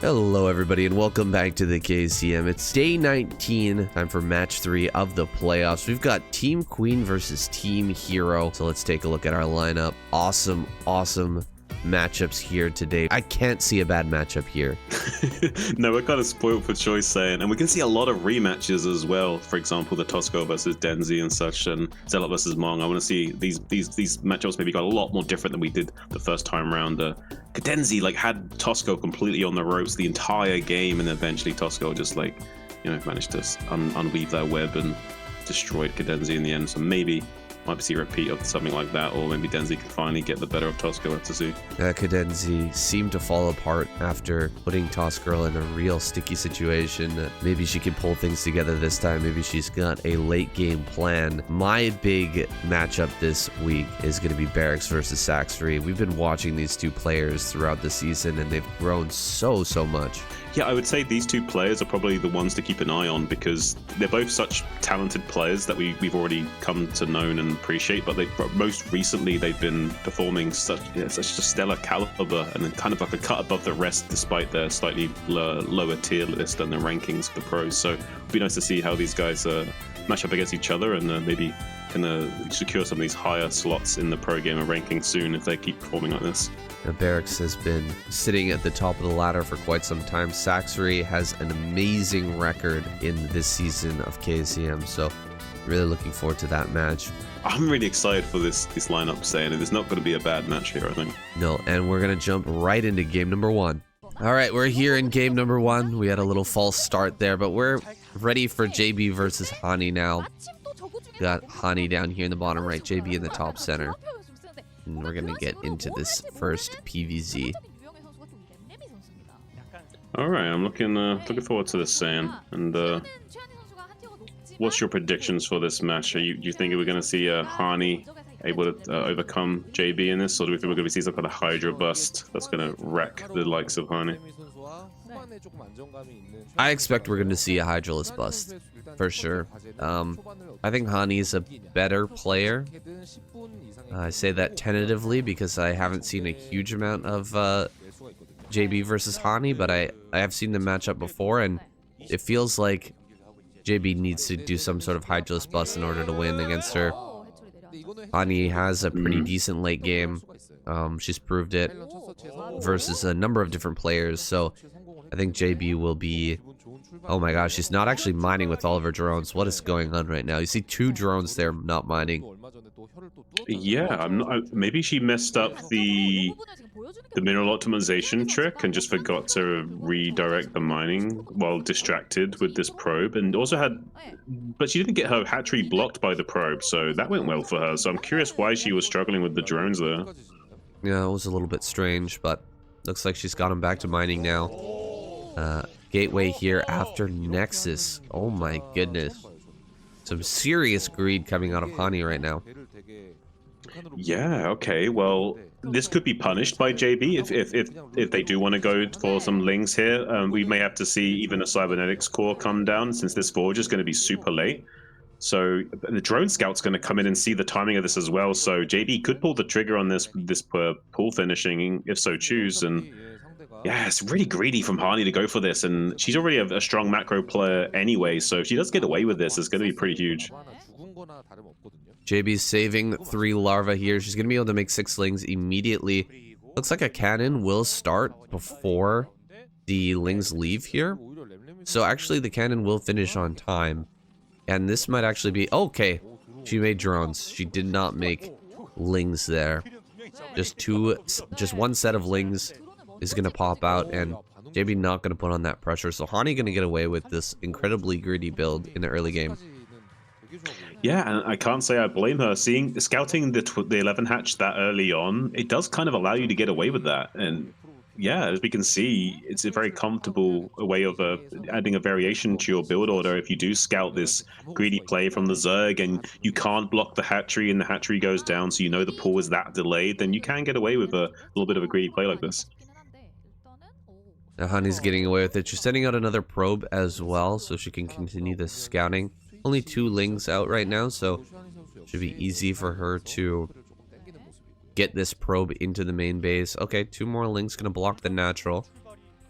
Hello everybody and welcome back to the KCM. It's day 19, time for match 3 of the playoffs. We've got Team Queen versus Team Hero. So let's take a look at our lineup. Awesome matchups here today. I can't see a bad matchup here. No, we're kind of spoiled for choice saying, and we can see a lot of rematches as well. For example, the Tosco versus Denzi and such, and Zealot versus Mong. I want to see these matchups maybe got a lot more different than we did the first time round. Cadenzi had Tosco completely on the ropes the entire game, and eventually Tosco just managed to unweave that web and destroyed Cadenzi in the end. So maybe might see a repeat of something like that, or maybe Denzi can finally get the better of Tosco. Let's see. Cadenzi seemed to fall apart after putting Tosco in a real sticky situation. Maybe she can pull things together this time. Maybe she's got a late game plan. My big matchup this week is going to be Barracks versus Saxry. We've been watching these two players throughout the season, and they've grown so much. Yeah, I would say these two players are probably the ones to keep an eye on, because they're both such talented players that we've already come to know and appreciate, but most recently they've been performing such a stellar caliber, and then kind of like a cut above the rest despite their slightly lower tier list and their rankings for the pros. So it'd be nice to see how these guys match up against each other, and maybe can secure some of these higher slots in the pro gamer ranking soon if they keep performing like this. Now, Barracks has been sitting at the top of the ladder for quite some time. Saxry has an amazing record in this season of KCM, so really looking forward to that match. I'm really excited for this lineup, saying it's not going to be a bad match here, I think. No, and we're going to jump right into game number 1. All right, we're here in game number 1. We had a little false start there, but we're ready for JB versus Hani now. Got Hani down here in the bottom right, JB in the top center. And we're gonna get into this first PVZ. All right, I'm looking forward to this, Sam. And what's your predictions for this match? Do you think we're gonna see Hani able to overcome JB in this, or do we think we're gonna see some kind of Hydra bust that's gonna wreck the likes of Hani? I expect we're gonna see a Hydraless bust for sure. I think Hani's a better player. I say that tentatively because I haven't seen a huge amount of JB versus Hani, but I have seen them match up before, and it feels like JB needs to do some sort of Hydraless bust in order to win against her. Hani has a pretty decent late game. She's proved it versus a number of different players, so I think JB will be... Oh my gosh, she's not actually mining with all of her drones. What is going on right now? You see 2 drones there not mining. Yeah, maybe she messed up the mineral optimization trick and just forgot to redirect the mining while distracted with this probe, and also but she didn't get her hatchery blocked by the probe, so that went well for her. So I'm curious why she was struggling with the drones there. Yeah, it was a little bit strange, but looks like she's got him back to mining now. Gateway here after Nexus. Oh my goodness. Some serious greed coming out of Hani right now. Yeah, okay, well, this could be punished by JB if they do want to go for some lings here. We may have to see even a cybernetics core come down, since this forge is going to be super late. So the drone scout's going to come in and see the timing of this as well. So JB could pull the trigger on this pool finishing if so choose. And yeah, it's really greedy from Hani to go for this, and she's already a strong macro player anyway, so if she does get away with this, it's going to be pretty huge. JB's saving 3 larvae here. She's going to be able to make 6 lings immediately. Looks like a cannon will start before the lings leave here. So actually the cannon will finish on time. And this might actually be... Okay, she made drones. She did not make lings there. Just one set of lings is going to pop out, and JB not going to put on that pressure. So Hani going to get away with this incredibly greedy build in the early game. Yeah, and I can't say I blame her. Scouting the 11 hatch that early on, it does kind of allow you to get away with that. And yeah, as we can see, it's a very comfortable way of adding a variation to your build order. If you do scout this greedy play from the Zerg and you can't block the hatchery and the hatchery goes down, so you know the pool is that delayed, then you can get away with a little bit of a greedy play like this. Now Hani's getting away with it. She's sending out another probe as well, so she can continue this scouting. Only 2 lings out right now, so should be easy for her to get this probe into the main base. Okay, 2 more lings gonna block the natural.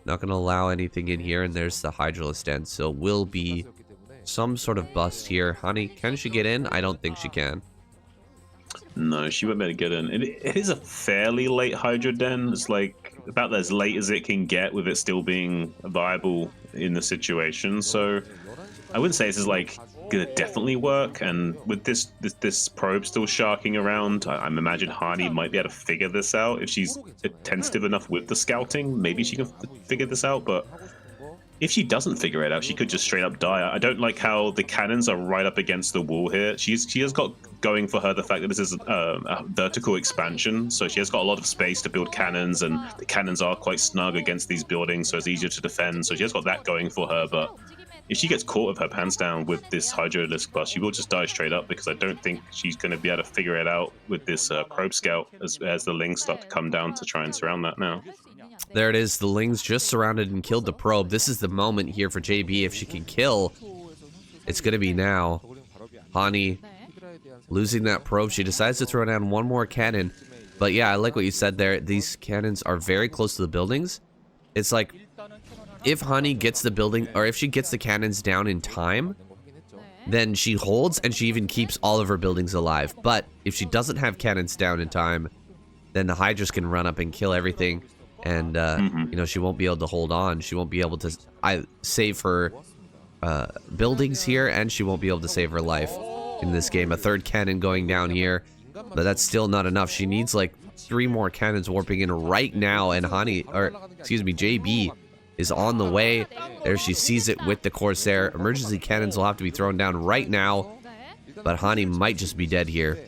Not gonna allow anything in here, and there's the Hydralisk Den, so will be some sort of bust here. Hani, can she get in? I don't think she can. No, she won't be able to get in. It is a fairly late Hydra Den. It's like about as late as it can get with it still being viable in the situation. So I wouldn't say this is like gonna definitely work. And with this probe still sharking around, I'm imagine Hani might be able to figure this out if she's attentive enough with the scouting. Maybe she can figure this out, but if she doesn't figure it out, she could just straight up die. I don't like how the cannons are right up against the wall here. She has got going for her the fact that this is a vertical expansion, so she has got a lot of space to build cannons, and the cannons are quite snug against these buildings, so it's easier to defend. So she has got that going for her, but if she gets caught with her pants down with this Hydralisk bus, she will just die straight up, because I don't think she's going to be able to figure it out with this probe scout as the Lings start to come down to try and surround that now. There it is. The Lings just surrounded and killed the probe. This is the moment here for JB. If she can kill, it's going to be now. Hani losing that probe. She decides to throw down one more cannon. But yeah, I like what you said there. These cannons are very close to the buildings. It's like, if Hani gets the building, or if she gets the cannons down in time, then she holds, and she even keeps all of her buildings alive. But if she doesn't have cannons down in time, then the Hydras can run up and kill everything. And, you know, she won't be able to hold on. She won't be able to save her buildings here, and she won't be able to save her life in this game. A third cannon going down here, but that's still not enough. She needs like 3 more cannons warping in right now, and JB is on the way. There she sees it with the Corsair. Emergency cannons will have to be thrown down right now, but Hani might just be dead here.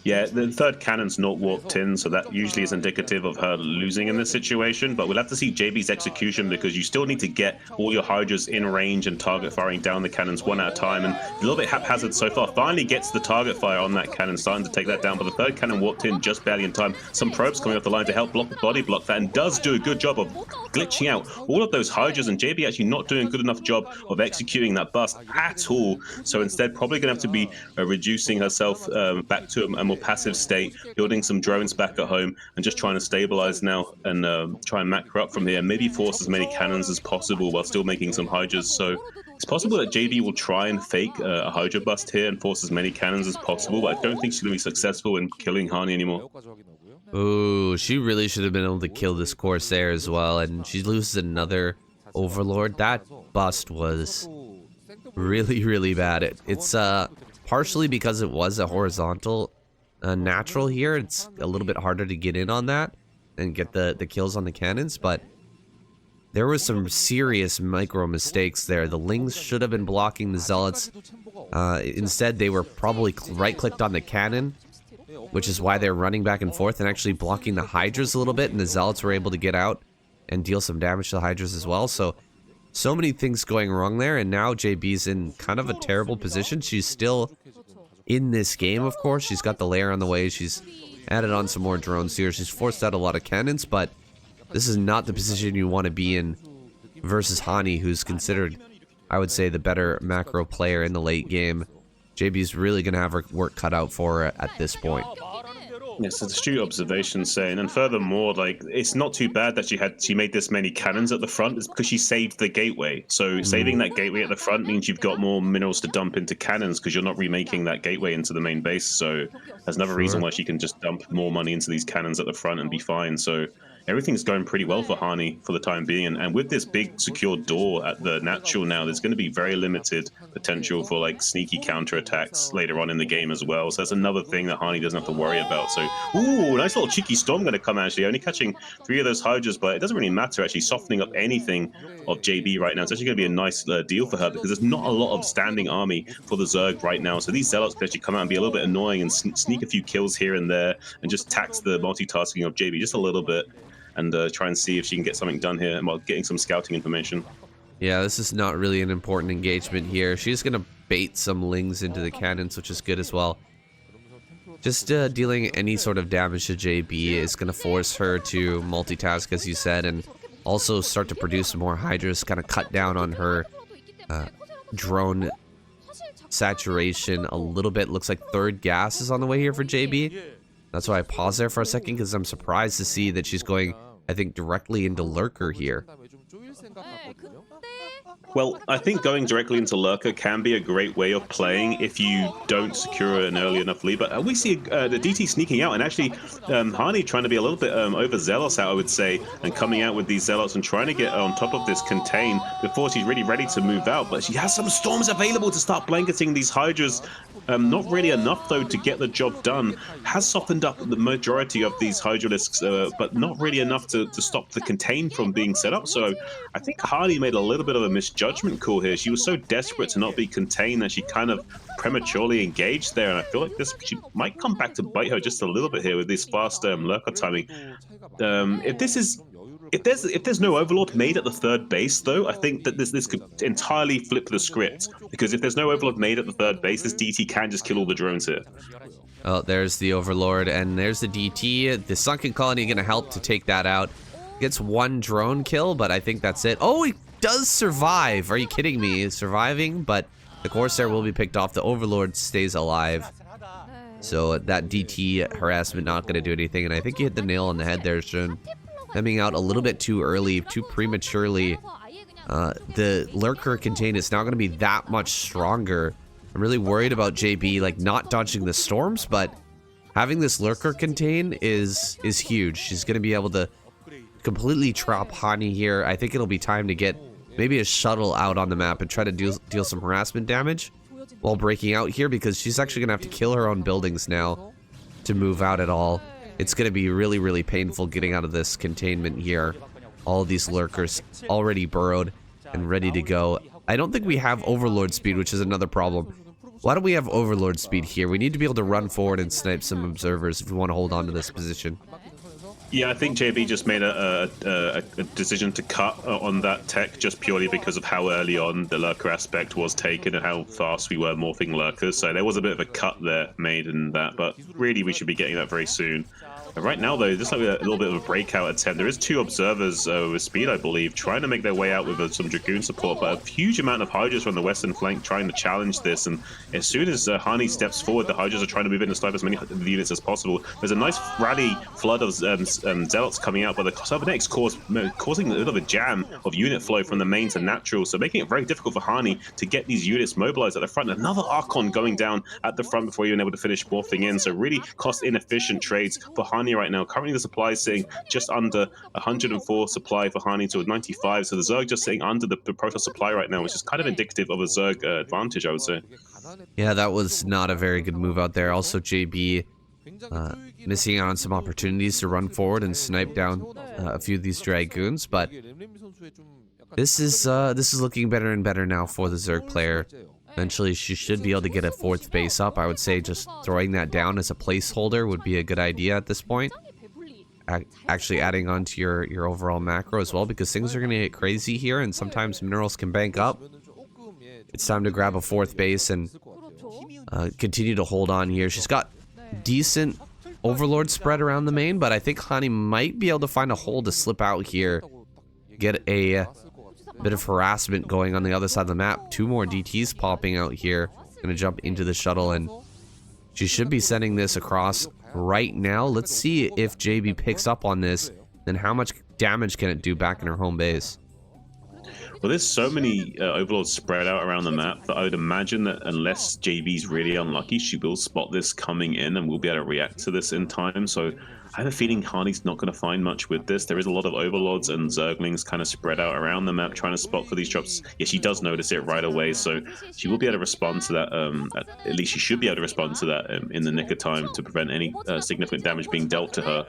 Yeah, the third cannon's not warped in, so that usually is indicative of her losing in this situation, but we'll have to see JB's execution, because you still need to get all your Hydras in range and target firing down the cannons one at a time, and a little bit haphazard so far. Finally gets the target fire on that cannon, starting to take that down, but the third cannon warped in just barely in time. Some probes coming off the line to help body block that, and does do a good job of glitching out all of those Hydras, and JB actually not doing a good enough job of executing that bust at all. So instead, probably going to have to be reducing herself back to a more passive state, building some drones back at home, and just trying to stabilize now and try and macro up from here. Maybe force as many cannons as possible while still making some Hydras. So it's possible that JB will try and fake a Hydra bust here and force as many cannons as possible, but I don't think she's going to be successful in killing Hani anymore. Ooh, she really should have been able to kill this Corsair as well, and she loses another Overlord. That bust was really, really bad. It's partially because it was a horizontal natural here. It's a little bit harder to get in on that and get the kills on the cannons, but there was some serious micro mistakes there. The Lings should have been blocking the Zealots. Instead, they were probably right-clicked on the cannon, which is why they're running back and forth and actually blocking the Hydras a little bit, and the Zealots were able to get out and deal some damage to the Hydras as well. So many things going wrong there, and now JB's in kind of a terrible position. She's still in this game, of course. She's got the lair on the way. She's added on some more drones here. She's forced out a lot of cannons, but this is not the position you want to be in versus Hani, who's considered, I would say, the better macro player in the late game. JB's really going to have her work cut out for her at this point. Yes, it's astute observation saying, and furthermore, like, it's not too bad that she made this many cannons at the front. It's because she saved the gateway. So saving that gateway at the front means you've got more minerals to dump into cannons, because you're not remaking that gateway into the main base. So there's another reason why she can just dump more money into these cannons at the front and be fine. So everything's going pretty well for Hani for the time being, and with this big secure door at the natural now, there's going to be very limited potential for like sneaky counterattacks later on in the game as well. So that's another thing that Hani doesn't have to worry about. So, ooh, nice little cheeky storm going to come actually, only catching 3 of those Hydras, but it doesn't really matter actually, softening up anything of JB right now. It's actually going to be a nice deal for her, because there's not a lot of standing army for the Zerg right now. So these Zealots can actually come out and be a little bit annoying and sneak a few kills here and there and just tax the multitasking of JB just a little bit, and try and see if she can get something done here while getting some scouting information. Yeah, this is not really an important engagement here. She's going to bait some Lings into the cannons, which is good as well. Just dealing any sort of damage to JB is going to force her to multitask, as you said, and also start to produce more Hydras, kind of cut down on her drone saturation a little bit. Looks like third gas is on the way here for JB. That's why I paused there for a second, because I'm surprised to see that she's going I think, directly into Lurker here. Well, I think going directly into Lurker can be a great way of playing if you don't secure an early enough lead. But we see the DT sneaking out, and actually Hani trying to be a little bit overzealous out, I would say, and coming out with these zealots and trying to get on top of this contain before she's really ready to move out. But she has some storms available to start blanketing these Hydras. Not really enough, though, to get the job done. Has softened up the majority of these Hydralisks, but not really enough to stop the contain from being set up. So I think Hardy made a little bit of a misjudgment call here. She was so desperate to not be contained that she kind of prematurely engaged there. And I feel like she might come back to bite her just a little bit here with this fast Lurker timing. If there's no Overlord made at the third base, though, I think that this could entirely flip the script. Because if there's no Overlord made at the third base, this DT can just kill all the drones here. Oh, there's the Overlord, and there's the DT. The Sunken Colony going to help to take that out. Gets one drone kill, but I think that's it. Oh, he does survive. Are you kidding me? He's surviving, but the Corsair will be picked off. The Overlord stays alive. So that DT harassment not going to do anything, and I think you hit the nail on the head there, Shun. Coming out a little bit too early, too prematurely. The Lurker contain is now going to be that much stronger. I'm really worried about JB, like, not dodging the storms, but having this Lurker contain is huge. She's going to be able to completely trap Hani here. I think it'll be time to get maybe a shuttle out on the map and try to deal some harassment damage while breaking out here, because she's actually going to have to kill her own buildings now to move out at all. It's going to be really, really painful getting out of this containment here. All of these Lurkers already burrowed and ready to go. I don't think we have Overlord speed, which is another problem. Why don't we have Overlord speed here? We need to be able to run forward and snipe some observers if we want to hold on to this position. Yeah, I think JB just made a decision to cut on that tech just purely because of how early on the Lurker aspect was taken and how fast we were morphing Lurkers. So there was a bit of a cut there made in that, but really we should be getting that very soon. Right now, though, just like a little bit of a breakout attempt, there is two observers with speed, I believe, trying to make their way out with some Dragoon support, but a huge amount of Hydras from the western flank trying to challenge this, and as soon as Hani steps forward, the Hydras are trying to move in and snipe as many of the units as possible. There's a nice rally flood of Zealots coming out, but the cybernetics causing a bit of a jam of unit flow from the main to natural, so making it very difficult for Hani to get these units mobilized at the front. Another Archon going down at the front before you're able to finish morphing in, so really cost-inefficient trades for Hani right now. Currently the supply is sitting just under 104 supply for Hani to 95, so the Zerg just sitting under the Protoss supply right now, which is kind of indicative of a Zerg advantage, I would say. Yeah, that was not a very good move out there. Also, JB missing out on some opportunities to run forward and snipe down a few of these Dragoons, but this is looking better and better now for the Zerg player. Eventually, she should be able to get a fourth base up. I would say just throwing that down as a placeholder would be a good idea at this point. Actually adding on to your overall macro as well, because things are going to get crazy here, and sometimes minerals can bank up. It's time to grab a fourth base and continue to hold on here. She's got decent Overlord spread around the main, but I think Hani might be able to find a hole to slip out here. Get a bit of harassment going on the other side of the map. Two more DTs popping out here. Gonna jump into the shuttle, and she should be sending this across right now. Let's see if JB picks up on this, then how much damage can it do back in her home base. Well, there's so many Overlords spread out around the map that I would imagine that unless JB's really unlucky, she will spot this coming in and will be able to react to this in time. So I have a feeling Hani's not going to find much with this. There is a lot of Overlords and Zerglings kind of spread out around the map trying to spot for these drops. Yeah, she does notice it right away, so she will be able to respond to that. At least she should be able to respond to that in the nick of time to prevent any significant damage being dealt to her.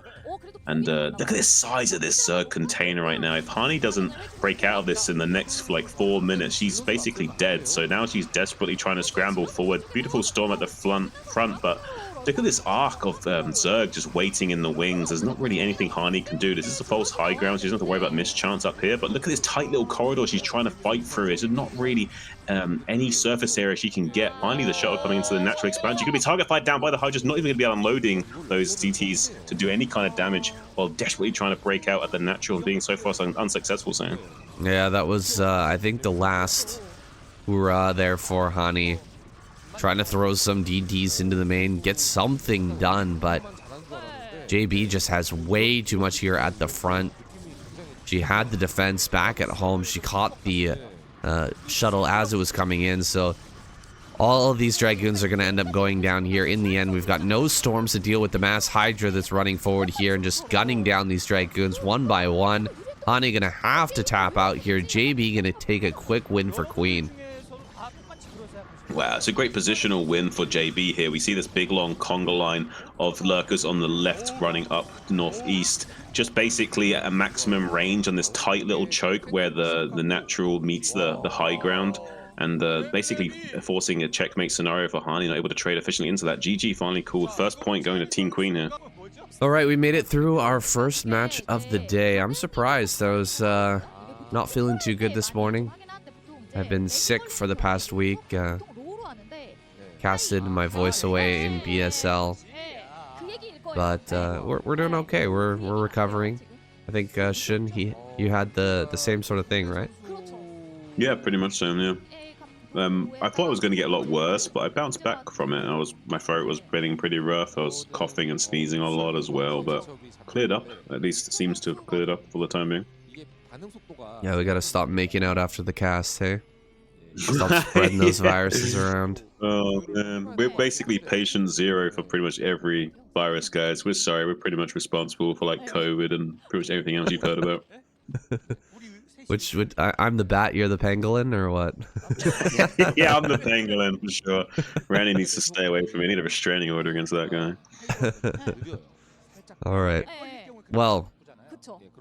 And look at the size of this Zerg container right now. If Hani doesn't break out of this in the next like 4 minutes, she's basically dead. So now she's desperately trying to scramble forward. Beautiful storm at the front, but look at this arc of Zerg just waiting in the wings. There's not really anything Hani can do. This is a false high ground. She doesn't have to worry about mischance up here. But look at this tight little corridor she's trying to fight through. There's not really any surface area she can get. Finally, the shuttle coming into the natural expansion. She could be target fired down by the Hydras. Not even going to be unloading those DTs to do any kind of damage while desperately trying to break out at the natural and being so far unsuccessful, Sam. Yeah, that was, I think, the last hurrah there for Hani. Trying to throw some DDs into the main, get something done, but JB just has way too much here at the front. She had the defense back at home. She caught the shuttle as it was coming in, so all of these Dragoons are going to end up going down here. In the end, we've got no storms to deal with the mass Hydra that's running forward here and just gunning down these Dragoons one by one. Hani going to have to tap out here. JB going to take a quick win for Queen. Wow, it's a great positional win for JB here. We see this big long conga line of lurkers on the left running up northeast. Just basically at a maximum range on this tight little choke where the natural meets the high ground. And basically forcing a checkmate scenario for Hani, not able to trade efficiently into that. GG finally called. First point going to Team Queen here. All right, we made it through our first match of the day. I'm surprised. I was not feeling too good this morning. I've been sick for the past week. Casted my voice away in BSL. But we're doing okay. We're recovering. I think, Shun, you had the same sort of thing, right? Yeah, pretty much so, yeah. I thought it was going to get a lot worse, but I bounced back from it. My throat was getting pretty rough. I was coughing and sneezing a lot as well, but cleared up. At least it seems to have cleared up for the time being. Yeah, we gotta stop making out after the cast, hey? Stop spreading those viruses around. Oh man, we're basically patient zero for pretty much every virus, guys. We're sorry, we're pretty much responsible for like COVID and pretty much everything else you've heard about. I'm the bat, you're the pangolin, or what? Yeah, I'm the pangolin for sure. Randy needs to stay away from me. I need a restraining order against that guy. All right. Well,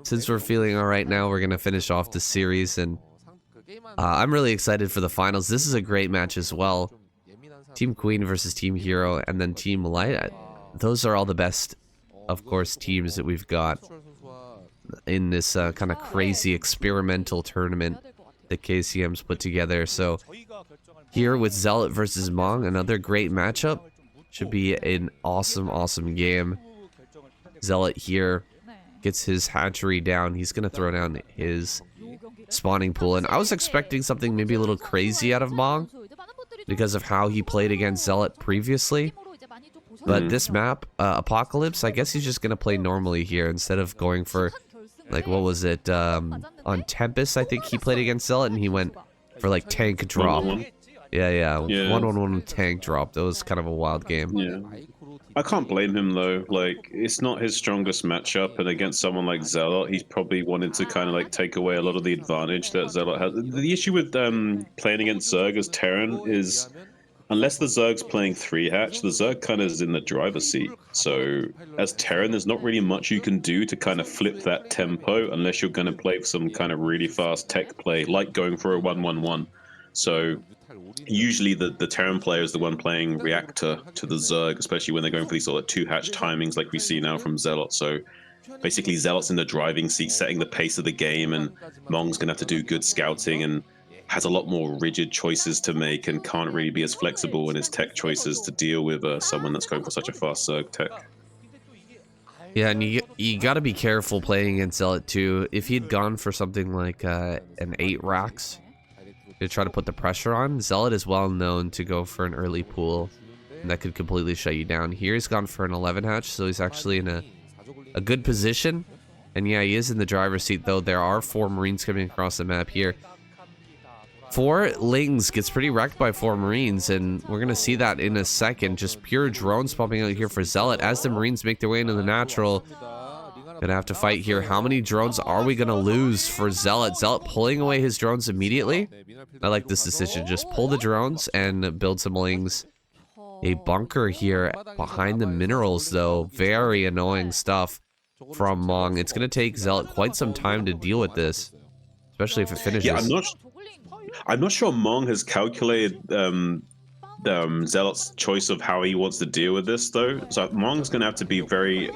since we're feeling all right now, we're gonna finish off the series, and I'm really excited for the finals. This is a great match as well. Team Queen versus Team Hero, and then Team Light. Those are all the best, of course, teams that we've got in this kind of crazy experimental tournament that KCM's put together. So here with Zealot versus Mong, another great matchup. Should be an awesome game. Zealot here gets his hatchery down. He's gonna throw down his spawning pool, and I was expecting something maybe a little crazy out of Mong because of how he played against Zealot previously. But this map, Apocalypse, I guess he's just gonna play normally here instead of going for, like, what was it, on Tempest, I think he played against Zealot, and he went for, like, tank drop. Yeah. 1-1-1 tank drop. That was kind of a wild game. Yeah. I can't blame him, though. Like, it's not his strongest matchup, and against someone like Zealot, he's probably wanted to kind of, like, take away a lot of the advantage that Zealot has. The issue with playing against Zerg as Terran is, unless the Zerg's playing 3-hatch, the Zerg kind of is in the driver's seat. So as Terran, there's not really much you can do to kind of flip that tempo unless you're going to play some kind of really fast tech play, like going for a 1-1-1. So usually the Terran player is the one playing reactor to the Zerg, especially when they're going for these sort of 2-hatch timings like we see now from Zealot. So basically Zealot's in the driving seat, setting the pace of the game, and Mong's going to have to do good scouting and has a lot more rigid choices to make and can't really be as flexible in his tech choices to deal with someone that's going for such a fast Zerg tech. Yeah, and you got to be careful playing against Zealot too. If he'd gone for something like an 8 racks to try to put the pressure on, Zealot is well known to go for an early pool, and that could completely shut you down. Here he's gone for an 11 hatch, so he's actually in a good position. And yeah, he is in the driver's seat, though. There are 4 Marines coming across the map here. 4 Lings gets pretty wrecked by 4 Marines, and we're going to see that in a second. Just pure drones popping out here for Zealot as the Marines make their way into the natural. Gonna have to fight here. How many drones are we going to lose for Zealot? Zealot pulling away his drones immediately. I like this decision. Just pull the drones and build some Lings. A bunker here behind the minerals, though. Very annoying stuff from Mong. It's going to take Zealot quite some time to deal with this, especially if it finishes. Yeah, I'm not sure Mong has calculated Zealot's choice of how he wants to deal with this, though. So Mong's going to have to be very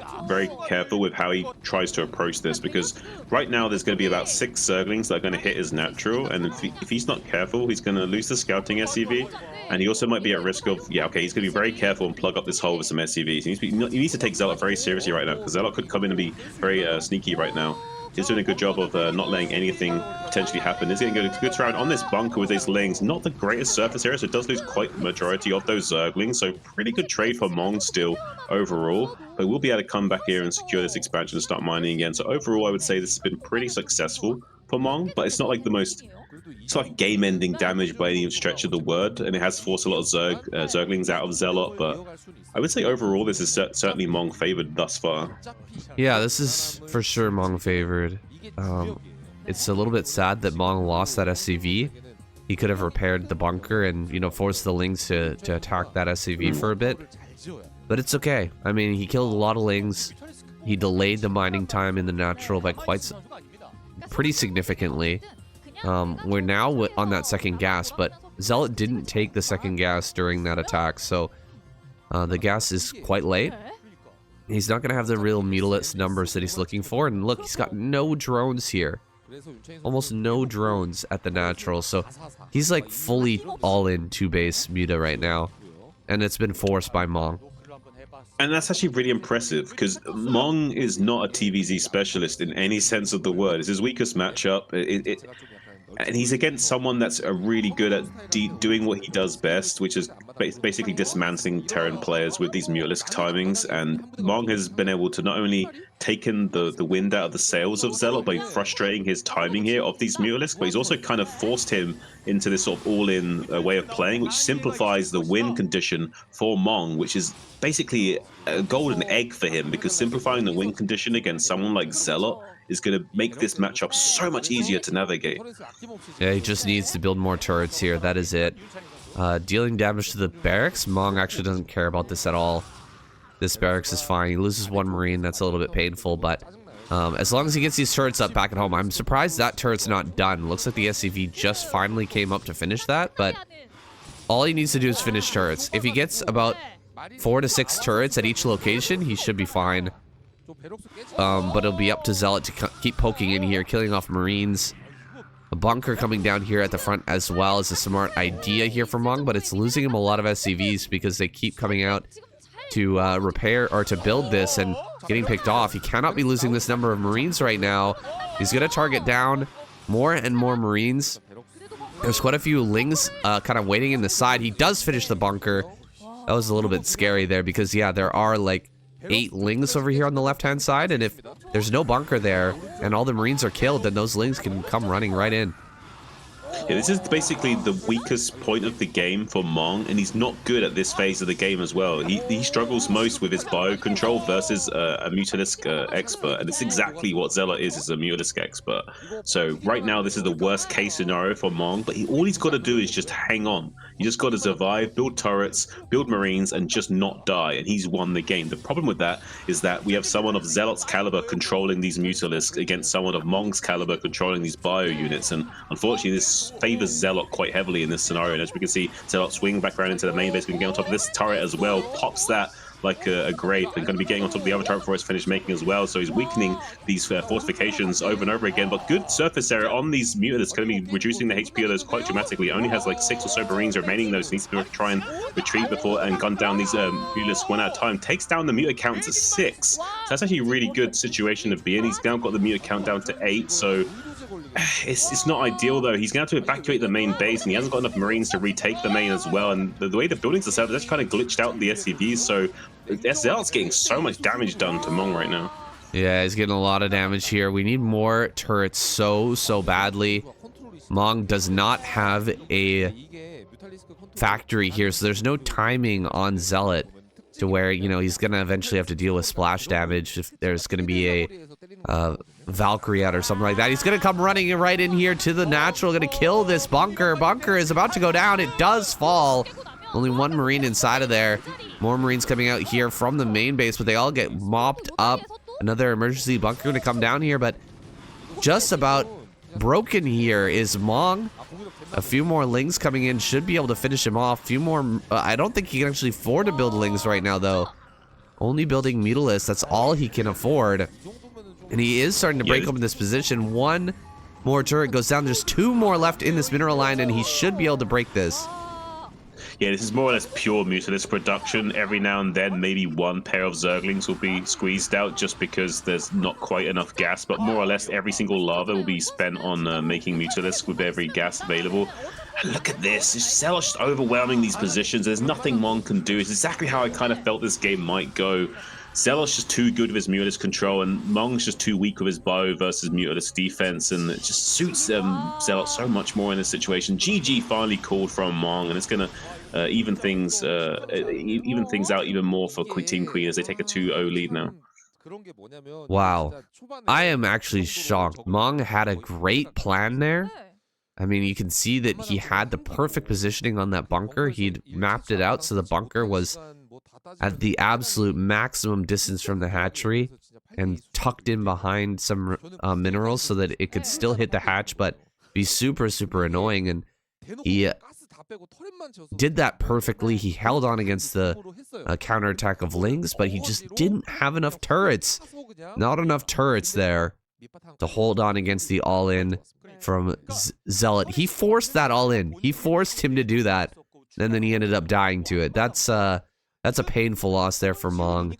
careful with how he tries to approach this, because right now there's going to be about 6 Zerglings that are going to hit his natural, and if he's not careful, he's going to lose the scouting SCV, and he also might be at risk of, he's going to be very careful and plug up this hole with some SCVs. He needs to take Zealot very seriously right now, because Zealot could come in and be very sneaky right now. He's doing a good job of not letting anything potentially happen. He's getting a good surround on this bunker with these lings. Not the greatest surface area, so it does lose quite the majority of those Zerglings. So pretty good trade for Mong still overall. But we'll be able to come back here and secure this expansion and start mining again. So overall, I would say this has been pretty successful for Mong, but it's not like the most... It's like game-ending damage by any stretch of the word, and it has forced a lot of Zerglings out of Zealot, but I would say overall this is certainly Mong favored thus far. Yeah, this is for sure Mong favored. It's a little bit sad that Mong lost that SCV. He could have repaired the bunker and, you know, forced the Lings to attack that SCV for a bit. But it's okay. I mean, he killed a lot of Lings. He delayed the mining time in the natural by pretty significantly. We're now on that second gas, but Zealot didn't take the second gas during that attack, so the gas is quite late. He's not going to have the real Mutalisks numbers that he's looking for, and look, he's got no drones here. Almost no drones at the natural, so he's like fully all-in 2-base Muta right now, and it's been forced by Mong. And that's actually really impressive, because Mong is not a TVZ specialist in any sense of the word. It's his weakest matchup. And he's against someone that's really good at doing what he does best, which is basically dismantling Terran players with these Mutalisk timings. And Mong has been able to not only taken the wind out of the sails of Zealot by frustrating his timing here of these Mutalisks, but he's also kind of forced him into this sort of all-in way of playing, which simplifies the win condition for Mong, which is basically a golden egg for him, because simplifying the win condition against someone like Zealot is going to make this matchup so much easier to navigate. Yeah, he just needs to build more turrets here. That is it. Dealing damage to the barracks, Mong actually doesn't care about this at all. This barracks is fine. He loses one Marine. That's a little bit painful, but as long as he gets these turrets up back at home, I'm surprised that turret's not done. Looks like the SCV just finally came up to finish that, but all he needs to do is finish turrets. If he gets about 4 to 6 turrets at each location, he should be fine. But it'll be up to Zealot to keep poking in here, killing off Marines. A bunker coming down here at the front as well is a smart idea here for Mong, but it's losing him a lot of SCVs because they keep coming out to repair or to build this and getting picked off. He cannot be losing this number of Marines right now. He's going to target down more and more Marines. There's quite a few Lings kind of waiting in the side. He does finish the bunker. That was a little bit scary there because, yeah, there are like 8 Lings over here on the left-hand side, and if there's no bunker there and all the Marines are killed, then those Lings can come running right in. Yeah, this is basically the weakest point of the game for Mong, and he's not good at this phase of the game as well. He struggles most with his bio control versus a Mutalisk expert, and it's exactly what Zealot is a Mutalisk expert. So right now, this is the worst case scenario for Mong, but all he's got to do is just hang on. You just got to survive, build turrets, build Marines, and just not die, and he's won the game. The problem with that is that we have someone of Zealot's caliber controlling these Mutalisks against someone of Mong's caliber controlling these bio units, and unfortunately, this favors Zealot quite heavily in this scenario. And as we can see, Zealot swing back around into the main base. We can get on top of this turret as well, pops that like a grape, and going to be getting on top of the other turret before it's finished making as well. So he's weakening these fortifications over and over again, but good surface area on these Muta that's going to be reducing the HP of those quite dramatically. Only has like 6 or so Marines remaining. Those needs to try and retreat before and gun down these Mutas one at a time. Takes down the Muta count to 6. So that's actually a really good situation to be in. He's now got the Muta count down to 8, so it's not ideal though. He's going to have to evacuate the main base, and he hasn't got enough Marines to retake the main as well. And the way the buildings are set up, that's kind of glitched out the SCVs. So SL's getting so much damage done to Mong right now. Yeah, he's getting a lot of damage here. We need more turrets so badly. Mong does not have a factory here, so there's no timing on Zealot to where, you know, he's going to eventually have to deal with splash damage if there's going to be a Valkyrie out or something like that. He's going to come running right in here to the natural, going to kill this bunker. Bunker is about to go down. It does fall. Only 1 Marine inside of there. More Marines coming out here from the main base, but they all get mopped up. Another emergency bunker going to come down here, but just about broken here is Mong. A few more Lings coming in should be able to finish him off. Few more. I don't think he can actually afford to build Lings right now, though. Only building Mutalisks. That's all he can afford. And he is starting to break open this position. 1 more turret goes down. There's 2 more left in this mineral line, and he should be able to break this. Yeah, this is more or less pure Mutalisk production. Every now and then, maybe one pair of Zerglings will be squeezed out just because there's not quite enough gas, but more or less every single lava will be spent on making Mutalisk with every gas available. And look at this. Zealot's just overwhelming these positions. There's nothing Mon can do. It's exactly how I kind of felt this game might go. Zealot's just too good with his Mutalisk control, and Mong's just too weak with his bow versus Mutalisk defense, and it just suits Zealot so much more in this situation. GG finally called from Mong, and it's going to even things out even more for Team Queen as they take a 2-0 lead now. Wow. I am actually shocked. Mong had a great plan there. I mean, you can see that he had the perfect positioning on that bunker. He'd mapped it out so the bunker was at the absolute maximum distance from the hatchery and tucked in behind some minerals so that it could still hit the hatch but be super, super annoying. And he did that perfectly. He held on against the counterattack of Lings, but he just didn't have enough turrets. Not enough turrets there to hold on against the all-in from Zealot. He forced that all-in. He forced him to do that, and then he ended up dying to it. That's a painful loss there for Mong,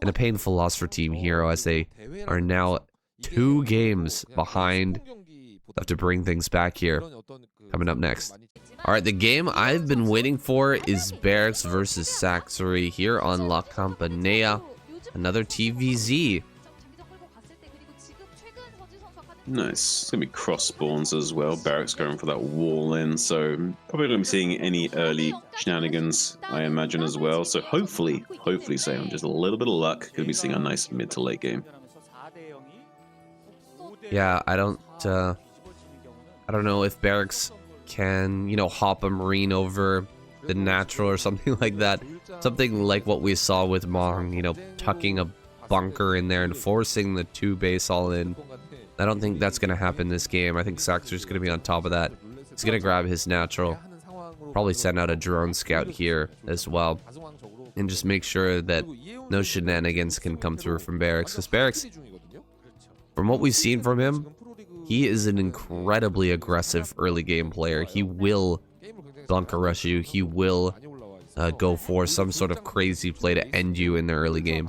and a painful loss for Team Hero as they are now 2 games behind. Have to bring things back here. Coming up next. All right, the game I've been waiting for is Barracks versus Saxory here on La Campanea. Another TVZ. Nice. It's going to be cross spawns as well. Barracks going for that wall in, so probably going to be seeing any early shenanigans, I imagine, as well. So hopefully, say on just a little bit of luck, could be seeing a nice mid to late game. Yeah, I don't know if Barracks can, you know, hop a Marine over the natural or something like that. Something like what we saw with Mong, you know, tucking a bunker in there and forcing the 2 base all in. I don't think that's going to happen this game. I think Saxory's going to be on top of that. He's going to grab his natural. Probably send out a drone scout here as well. And just make sure that no shenanigans can come through from Barracks. Because Barracks, from what we've seen from him, he is an incredibly aggressive early game player. He will bunker rush you. He will go for some sort of crazy play to end you in the early game.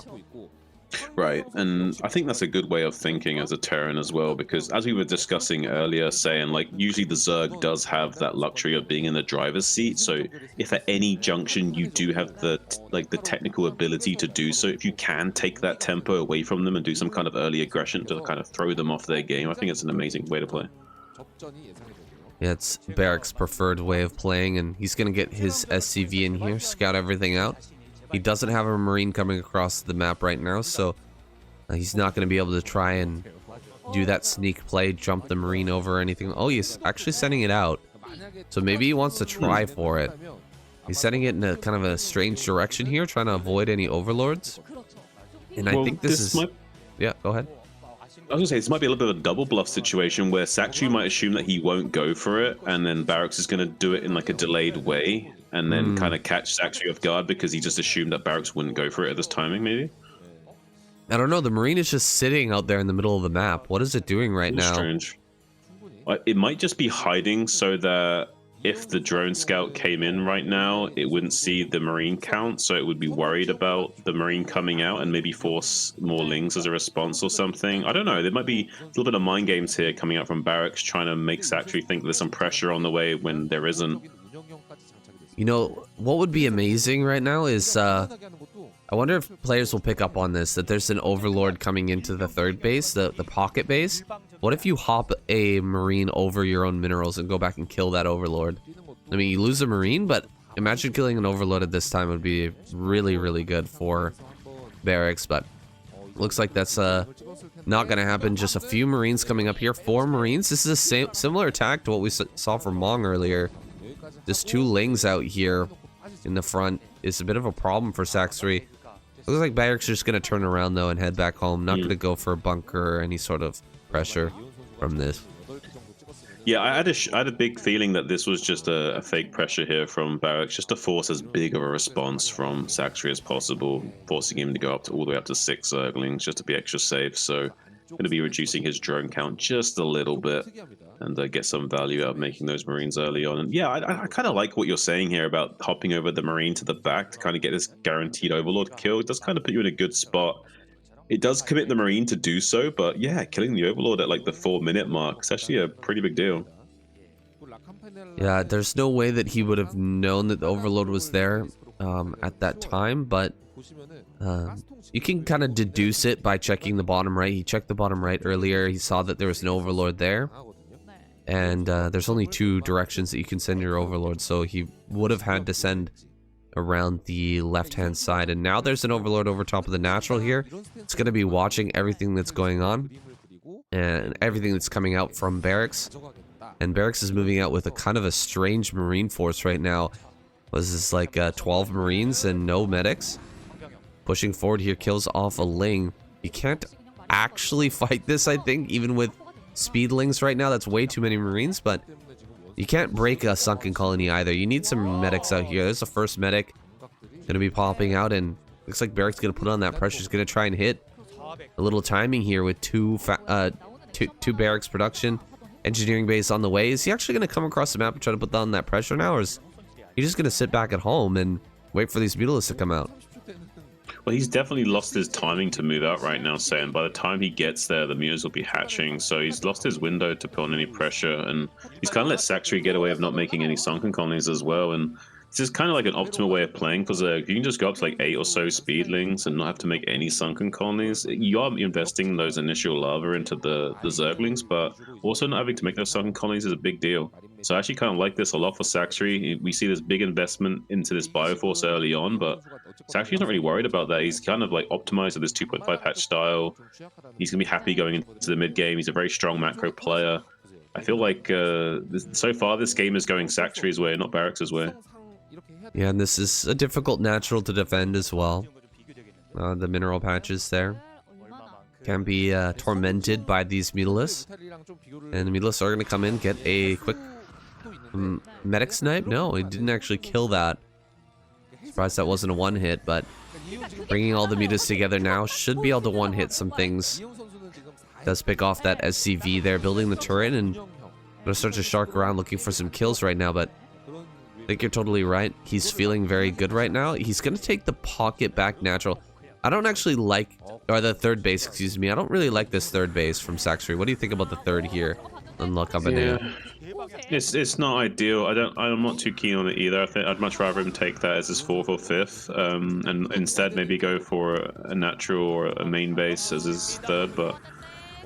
Right, and I think that's a good way of thinking as a Terran as well, because as we were discussing earlier, saying like usually the Zerg does have that luxury of being in the driver's seat, so if at any junction you do have the technical ability to do so, if you can take that tempo away from them and do some kind of early aggression to kind of throw them off their game, I think it's an amazing way to play. Yeah, it's Barracks' preferred way of playing, and he's going to get his SCV in here, scout everything out. He doesn't have a Marine coming across the map right now, so he's not going to be able to try and do that sneak play, jump the Marine over or anything. Oh, he's actually sending it out. So maybe he wants to try for it. He's sending it in a kind of a strange direction here, trying to avoid any overlords. And I think this is... Yeah, go ahead. I was going to say, this might be a little bit of a double bluff situation where Saxory might assume that he won't go for it, and then Barracks is going to do it in like a delayed way, and then kind of catch Saxory off guard because he just assumed that Barracks wouldn't go for it at this timing, maybe? I don't know. The Marine is just sitting out there in the middle of the map. What is it doing right now? Strange. It might just be hiding so that if the drone scout came in right now, it wouldn't see the Marine count, so it would be worried about the Marine coming out and maybe force more Lings as a response or something. I don't know. There might be a little bit of mind games here coming out from Barracks, trying to make Saxory think there's some pressure on the way when there isn't. You know, what would be amazing right now is, I wonder if players will pick up on this, that there's an Overlord coming into the 3rd base, the pocket base. What if you hop a Marine over your own minerals and go back and kill that Overlord? I mean, you lose a Marine, but imagine killing an Overlord at this time would be really, really good for Barracks, but looks like that's not going to happen. Just a few Marines coming up here. 4 Marines. This is a similar attack to what we saw from Mong earlier. Just 2 Lings out here in the front is a bit of a problem for Saxory. Looks like Barracks are just going to turn around, though, and head back home. Not going to go for a bunker or any sort of pressure from this. Yeah, I had a big feeling that this was just a fake pressure here from Barracks, just to force as big of a response from Saxory as possible, forcing him to go up to all the way up to 6 Zerglings just to be extra safe. So going to be reducing his drone count just a little bit. and get some value out of making those Marines early on. And yeah, I kind of like what you're saying here about hopping over the Marine to the back to kind of get this guaranteed Overlord kill. It does kind of put you in a good spot. It does commit the Marine to do so, but yeah, killing the Overlord at like the 4-minute mark is actually a pretty big deal. Yeah, there's no way that he would have known that the Overlord was there at that time, but you can kind of deduce it by checking the bottom right. He checked the bottom right earlier. He saw that there was an Overlord there. And there's only 2 directions that you can send your Overlord, so he would have had to send around the left-hand side. And now there's an Overlord over top of the natural here. It's going to be watching everything that's going on and everything that's coming out from Barracks. And Barracks is moving out with a kind of a strange Marine force right now. Was this like 12 Marines and no medics? Pushing forward here, kills off a Ling. You can't actually fight this, I think, even with Speedlings right now. That's way too many Marines, but you can't break a sunken colony either. You need some medics out here. There's the first medic gonna be popping out, and looks like Barracks gonna put on that pressure. He's gonna try and hit a little timing here with two Barracks production engineering base on the way. Is he actually gonna come across the map and try to put on that pressure now, or is he just gonna sit back at home and wait for these Mutalisks to come out? Well, he's definitely lost his timing to move out right now, Sam. By the time he gets there, the Mutants will be hatching, so he's lost his window to put on any pressure, and he's kind of let Saxry get away of not making any sunken colonies as well, and this is kind of like an optimal way of playing, because you can just go up to like 8 or so Speedlings and not have to make any sunken colonies. You are investing those initial lava into the Zerglings, but also not having to make those sunken colonies is a big deal. So I actually kind of like this a lot for Saxry. We see this big investment into this Bioforce early on, but Saxry's not really worried about that. He's kind of like optimized with this 2.5 hatch style. He's going to be happy going into the mid game. He's a very strong macro player. I feel like so far this game is going Saxry's way, not Barracks' way. Yeah, and this is a difficult natural to defend as well. The mineral patches there can be tormented by these Mutalisks. And the Mutalisks are going to come in, get a quick medic snipe. No, he didn't actually kill that. Surprised that wasn't a one-hit, but bringing all the Mutalisks together now should be able to one-hit some things. Does pick off that SCV there, building the turret, and gonna start to shark around looking for some kills right now, but I think you're totally right. He's feeling very good right now. He's gonna take the pocket back natural. I don't actually like, or the third base, excuse me. I don't really like this third base from Saxry. What do you think about the third here? Unlock up and down. It's not ideal. I'm not too keen on it either. I think I'd much rather him take that as his 4th or 5th, and instead maybe go for a natural or a main base as his 3rd. But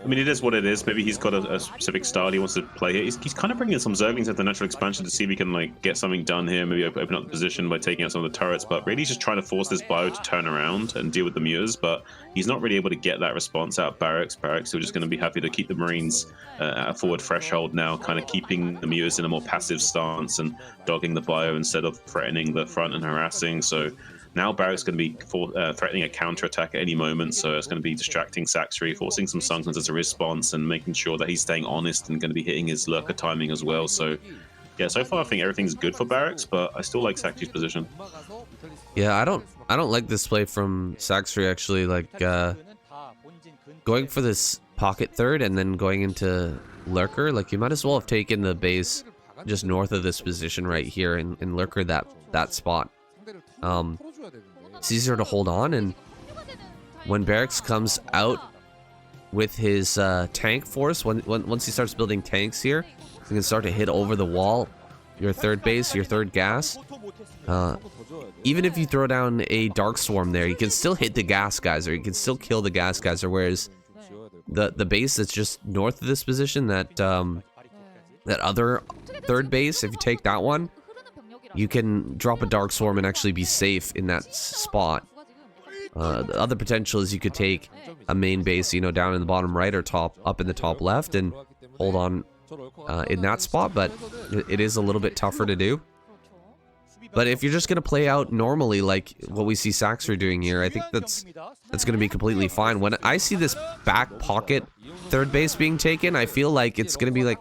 I mean, it is what it is. Maybe he's got a specific style he wants to play here. He's kind of bringing in some Zerglings at the natural expansion to see if he can like get something done here. Maybe open up the position by taking out some of the turrets. But really, he's just trying to force this bio to turn around and deal with the Mutas. But he's not really able to get that response out of Barracks. Barracks are just going to be happy to keep the Marines at a forward threshold now, kind of keeping the Mutas in a more passive stance and dogging the bio instead of threatening the front and harassing. So now Barracks is going to be threatening a counterattack at any moment, so it's going to be distracting Saxry, forcing some Sunkens as a response, and making sure that he's staying honest and going to be hitting his lurker timing as well. So yeah, so far I think everything's good for Barracks, but I still like Saxry's position. Yeah, I don't like this play from Saxry actually. Like going for this pocket third and then going into lurker. Like you might as well have taken the base just north of this position right here and lurker that spot. It's easier to hold on, and when Barracks comes out with his tank force, once he starts building tanks here, he can start to hit over the wall your third base, your third gas. Even if you throw down a Dark Swarm there, you can still hit the gas guys, or you can still kill the gas guys, or whereas the base that's just north of this position, that other third base, if you take that one, you can drop a Dark Swarm and actually be safe in that spot. The other potential is you could take a main base, you know, down in the bottom right or up in the top left and hold on in that spot, but it is a little bit tougher to do. But if you're just going to play out normally like what we see Saxry doing here, I think that's going to be completely fine. When I see this back pocket third base being taken, I feel like it's going to be like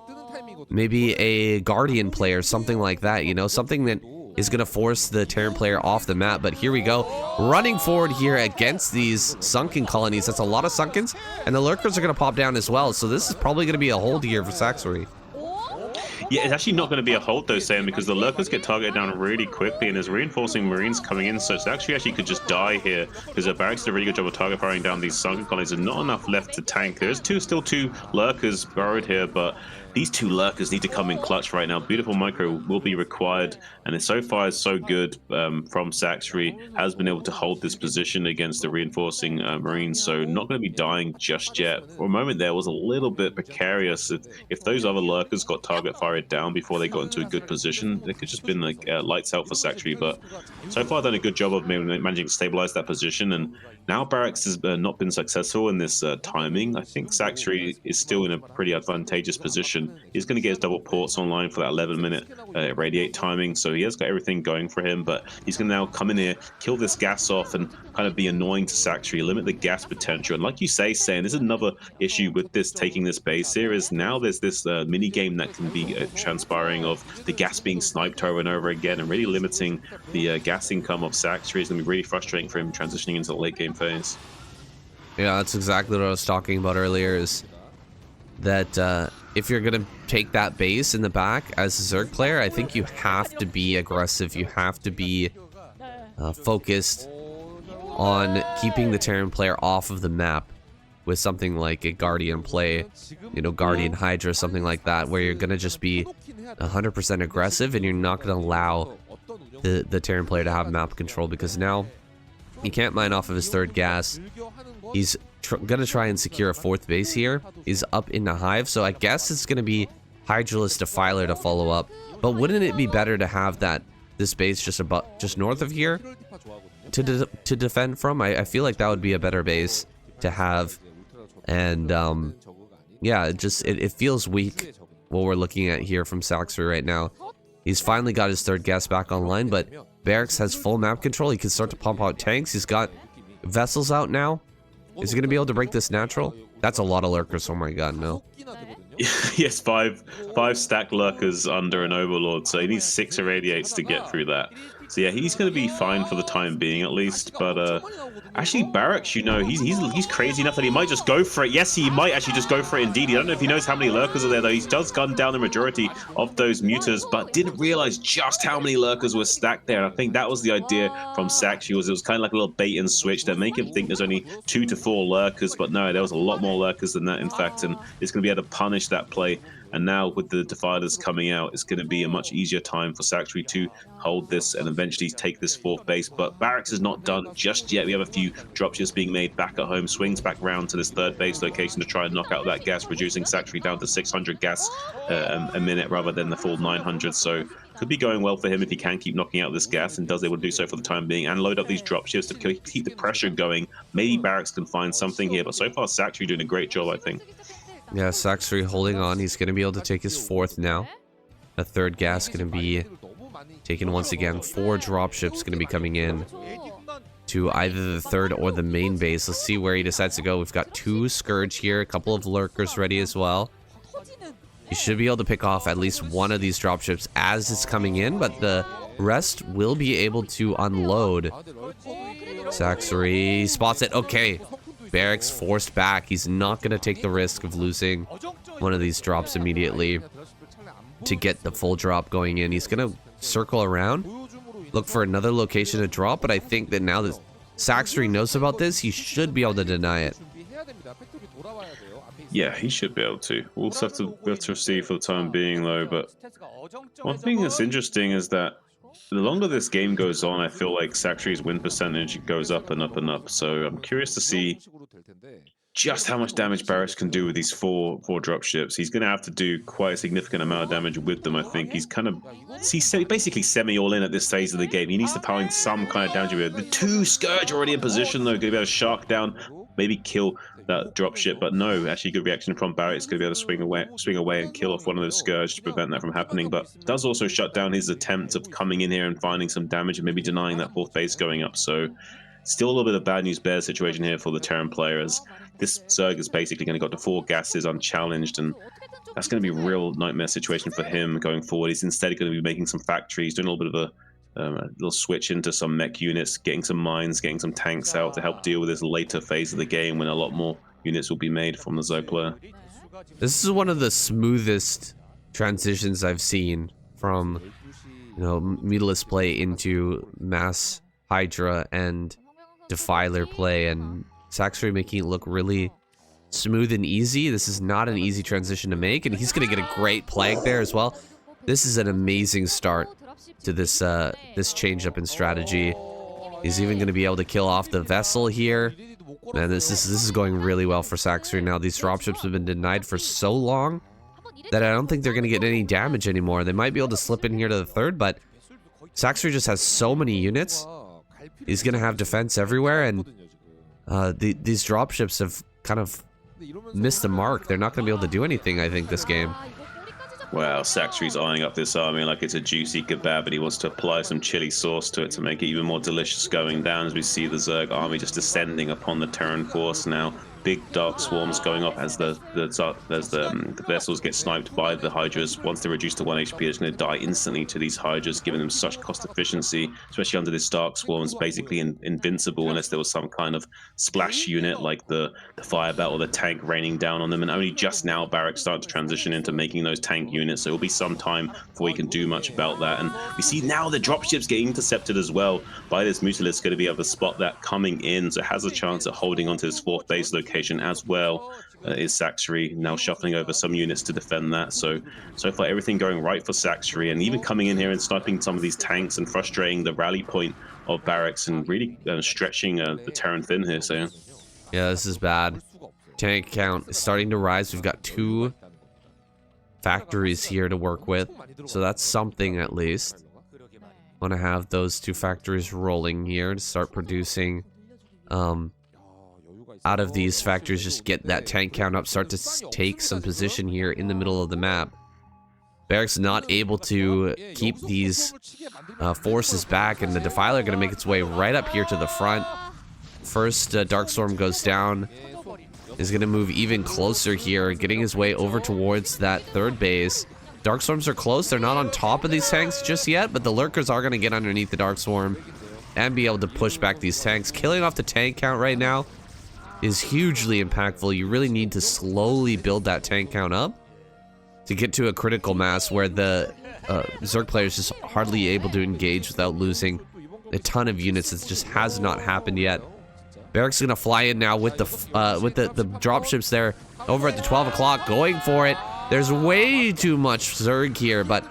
maybe a Guardian player, something like that, you know, something that is going to force the Terran player off the map. But here we go, running forward here against these sunken colonies. That's a lot of sunkens, and the lurkers are going to pop down as well. So this is probably going to be a hold here for Saxry. Yeah, it's actually not going to be a hold though, Sam, because the lurkers get targeted down really quickly, and there's reinforcing marines coming in, so actually could just die here because the barracks did a really good job of target firing down these sunken colonies. There's not enough left to tank. There's still two lurkers burrowed here, but these two lurkers need to come in clutch right now. Beautiful micro will be required, and so far is so good from Saxry. Has been able to hold this position against the reinforcing marines, so not going to be dying just yet. For a moment there was a little bit precarious. If those other lurkers got target fired down before they got into a good position, it could just been like lights out for Saxry. But so far done a good job of managing to stabilize that position, and now Barracks has not been successful in this timing. I think Saxry is still in a pretty advantageous position. He's going to get his double ports online for that 11-minute radiate timing, so he has got everything going for him, but he's going to now come in here, kill this gas off, and kind of be annoying to Saxry, limit the gas potential. And like you say, Sam, there's another issue with this taking this base here, is now there's this mini game that can be transpiring of the gas being sniped over and over again, and really limiting the gas income of Saxry is going to be really frustrating for him transitioning into the late game phase. Yeah, that's exactly what I was talking about earlier, is that if you're going to take that base in the back as a Zerg player, I think you have to be aggressive. You have to be focused on keeping the Terran player off of the map with something like a Guardian play, you know, Guardian Hydra, something like that, where you're going to just be 100% aggressive and you're not going to allow the Terran player to have map control, because now he can't mine off of his third gas. He's gonna try and secure a fourth base here. He's up in the hive, so I guess it's gonna be Hydralist Defiler to follow up. But wouldn't it be better to have this base just north of here to defend from? I feel like that would be a better base to have. And yeah, it feels weak what we're looking at here from Saxry right now. He's finally got his third gas back online, but Barracks has full map control. He can start to pump out tanks. He's got vessels out now. Is he going to be able to break this natural? That's a lot of lurkers. Oh my god, no. Yes, five stack lurkers under an overlord, so he needs 6 irradiates to get through that. So yeah, he's going to be fine for the time being at least. But actually, Barracks, you know, he's crazy enough that he might just go for it. Yes, he might actually just go for it indeed. I don't know if he knows how many lurkers are there though. He does gun down the majority of those mutas, but didn't realize just how many lurkers were stacked there. And I think that was the idea from Saxy, it was kind of like a little bait and switch that make him think there's only 2 to 4 lurkers, but no, there was a lot more lurkers than that in fact, and it's going to be able to punish that play. And now with the Defilers coming out, it's going to be a much easier time for Saxry to hold this and eventually take this 4th base. But Barracks is not done just yet. We have a few dropships being made back at home. Swings back round to this 3rd base location to try and knock out that gas, reducing Saxry down to 600 gas a minute rather than the full 900. So could be going well for him if he can keep knocking out this gas, and does able to do so for the time being, and load up these dropships to keep the pressure going. Maybe Barracks can find something here, but so far Saxry doing a great job, I think. Yeah, Saxry holding on. He's going to be able to take his 4th now. A 3rd gas going to be taken once again. 4 dropships going to be coming in to either the 3rd or the main base. Let's see where he decides to go. We've got 2 Scourge here, a couple of Lurkers ready as well. You should be able to pick off at least one of these dropships as it's coming in, but the rest will be able to unload. Saxry spots it. Okay. Barracks forced back. He's not going to take the risk of losing one of these drops immediately to get the full drop going in. He's going to circle around, look for another location to drop, but I think that now that Saxry knows about this, he should be able to deny it. Yeah, he should be able to. We'll have to see for the time being, though. But one thing that's interesting is that the longer this game goes on, I feel like Saxry's win percentage goes up and up and up. So I'm curious to see just how much damage Barracks can do with these four dropships. He's going to have to do quite a significant amount of damage with them, I think. He's basically semi all in at this phase of the game. He needs to find some kind of damage with it. The 2 Scourge already in position, though. Going to be able to shark down, maybe kill that dropship, but no, actually good reaction from Barrett. It's going to be able to swing away and kill off one of those Scourge to prevent that from happening, but does also shut down his attempt of coming in here and finding some damage and maybe denying that 4th base going up. So still a little bit of bad news bears situation here for the Terran players. This Zerg is basically going to go to 4 gases unchallenged, and that's going to be a real nightmare situation for him going forward. He's instead going to be making some factories, doing a little bit of a little switch into some mech units, getting some mines, getting some tanks out to help deal with this later phase of the game when a lot more units will be made from the Zerg player. This is one of the smoothest transitions I've seen from, you know, Mutalist play into Mass Hydra and Defiler play, and Saxry making it look really smooth and easy. This is not an easy transition to make, and he's going to get a great plague there as well. This is an amazing start to this this change up in strategy. He's even going to be able to kill off the vessel here. Man, this is going really well for Saxry now. These dropships have been denied for so long that I don't think they're going to get any damage anymore. They might be able to slip in here to the third, but Saxry just has so many units. He's going to have defense everywhere, and these dropships have kind of missed the mark. They're not going to be able to do anything, I think, this game. Wow, Saxry's eyeing up this army like it's a juicy kebab, and he wants to apply some chili sauce to it to make it even more delicious going down, as we see the Zerg army just descending upon the Terran force now. Big dark swarms going off as the vessels get sniped by the Hydras. Once they're reduced to 1 HP, they're going to die instantly to these Hydras, giving them such cost efficiency, especially under this dark swarms, basically invincible unless there was some kind of splash unit like the Firebat or the tank raining down on them. And only just now Barracks start to transition into making those tank units, so it'll be some time before we can do much about that. And we see now the dropships getting intercepted as well by this Mutalist, going to be able to spot that coming in, so it has a chance at holding onto this 4th base location as well. Is Saxry now shuffling over some units to defend that. So far everything going right for Saxry, and even coming in here and sniping some of these tanks and frustrating the rally point of Barracks and really stretching the Terran thin here. So yeah, this is bad. Tank count is starting to rise. We've got 2 factories here to work with, so that's something at least. Want to have those 2 factories rolling here to start producing out of these factories, just get that tank count up, start to take some position here in the middle of the map. Barracks not able to keep these forces back, and the Defiler going to make its way right up here to the front. First Darkstorm goes down, is going to move even closer here, getting his way over towards that 3rd base. Darkstorms are close. They're not on top of these tanks just yet, but the Lurkers are going to get underneath the Darkstorm and be able to push back these tanks. Killing off the tank count right now is hugely impactful. You really need to slowly build that tank count up to get to a critical mass where the Zerg players just hardly able to engage without losing a ton of units. It just has not happened yet. Barracks is gonna fly in now with the dropships there over at the 12 o'clock, going for it. There's way too much Zerg here, but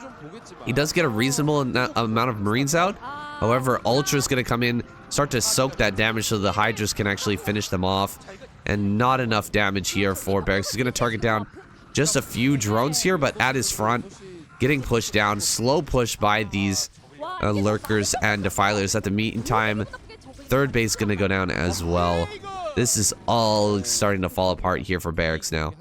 he does get a reasonable amount of Marines out. However, Ultra's gonna come in, start to soak that damage so the Hydras can actually finish them off. And not enough damage here for Barracks. He's gonna target down just a few drones here, but at his front, getting pushed down. Slow push by these Lurkers and Defilers. At the meantime, 3rd base gonna go down as well. This is all starting to fall apart here for Barracks now.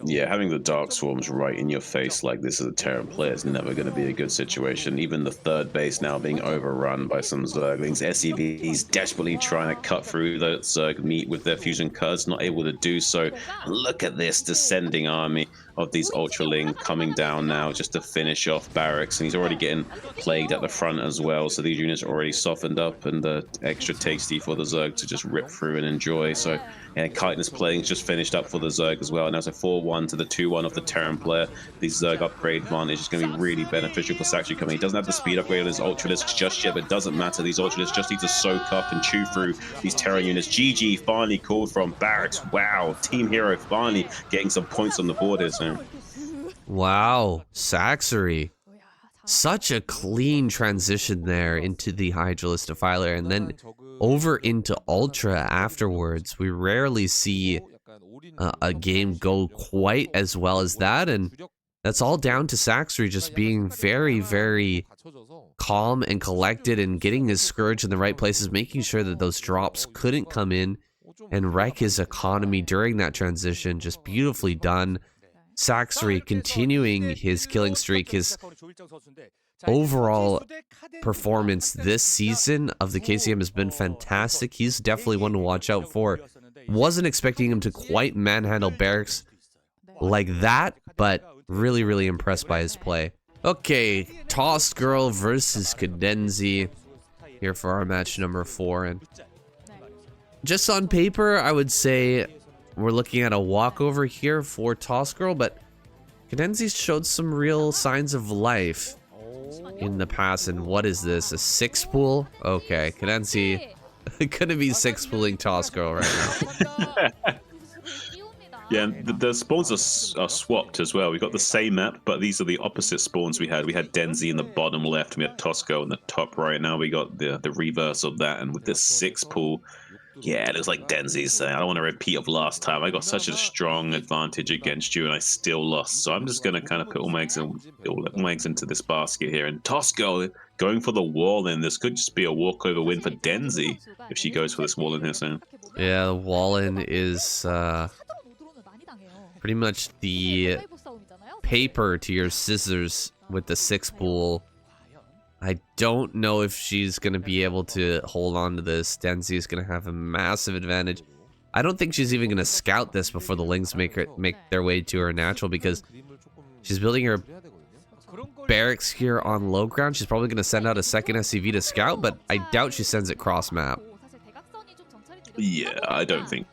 yeah, having the Dark Swarms right in your face like this as a Terran player is never going to be a good situation. Even the 3rd base now being overrun by some Zerglings. SCVs desperately trying to cut through the Zerg meat with their fusion cuts, not able to do so. Look at this descending army of these Ultraling coming down now just to finish off Barracks, and he's already getting plagued at the front as well, so these units are already softened up and extra tasty for the Zerg to just rip through and enjoy. So yeah, Chitinous Plague's just finished up for the Zerg as well, and that's a 4-1 to the 2-1 of the Terran player. The Zerg upgrade advantage is going to be really beneficial for Saxry coming. He doesn't have the speed upgrade on his Ultralisks just yet, but it doesn't matter. These Ultralisks just need to soak up and chew through these Terran units. GG finally called from Barracks. Wow, Team Hero finally getting some points on the board here. So. Wow, Saxry. Such a clean transition there into the Hydralist Defiler and then over into Ultra afterwards. We rarely see a game go quite as well as that, and that's all down to Saxry just being very, very calm and collected and getting his Scourge in the right places, making sure that those drops couldn't come in and wreck his economy during that transition. Just beautifully done. Saxry continuing his killing streak, his overall performance this season of the KCM has been fantastic. He's definitely one to watch out for. Wasn't expecting him to quite manhandle Barracks like that, but really, really impressed by his play. Okay, Tossed Girl versus Cadenzi here for our match number 4. And just on paper, I would say we're looking at a walkover here for Toss Girl, but Cadenzi's showed some real signs of life in the past, and what is this? A 6-pool? Okay, Cadenzi couldn't be 6-pooling Toss Girl right now. Yeah, and the spawns are swapped as well. We got the same map, but these are the opposite spawns we had. We had Denzi in the bottom left, and we had Tosco in the top right. Now we got the reverse of that, and with this 6-pool, yeah, it looks like Denzi's saying, I don't want to repeat of last time. I got such a strong advantage against you, and I still lost. So I'm just going to kind of put all my eggs into this basket here. And Tosco going for the wall in. This could just be a walkover win for Denzi if she goes for this wall in here soon. Yeah, the wall in is pretty much the paper to your scissors with the 6-pool. I don't know if she's going to be able to hold on to this. Denzi is going to have a massive advantage. I don't think she's even going to scout this before the Lings make their way to her natural, because she's building her barracks here on low ground. She's probably going to send out a second SCV to scout, but I doubt she sends it cross map. Yeah, I don't think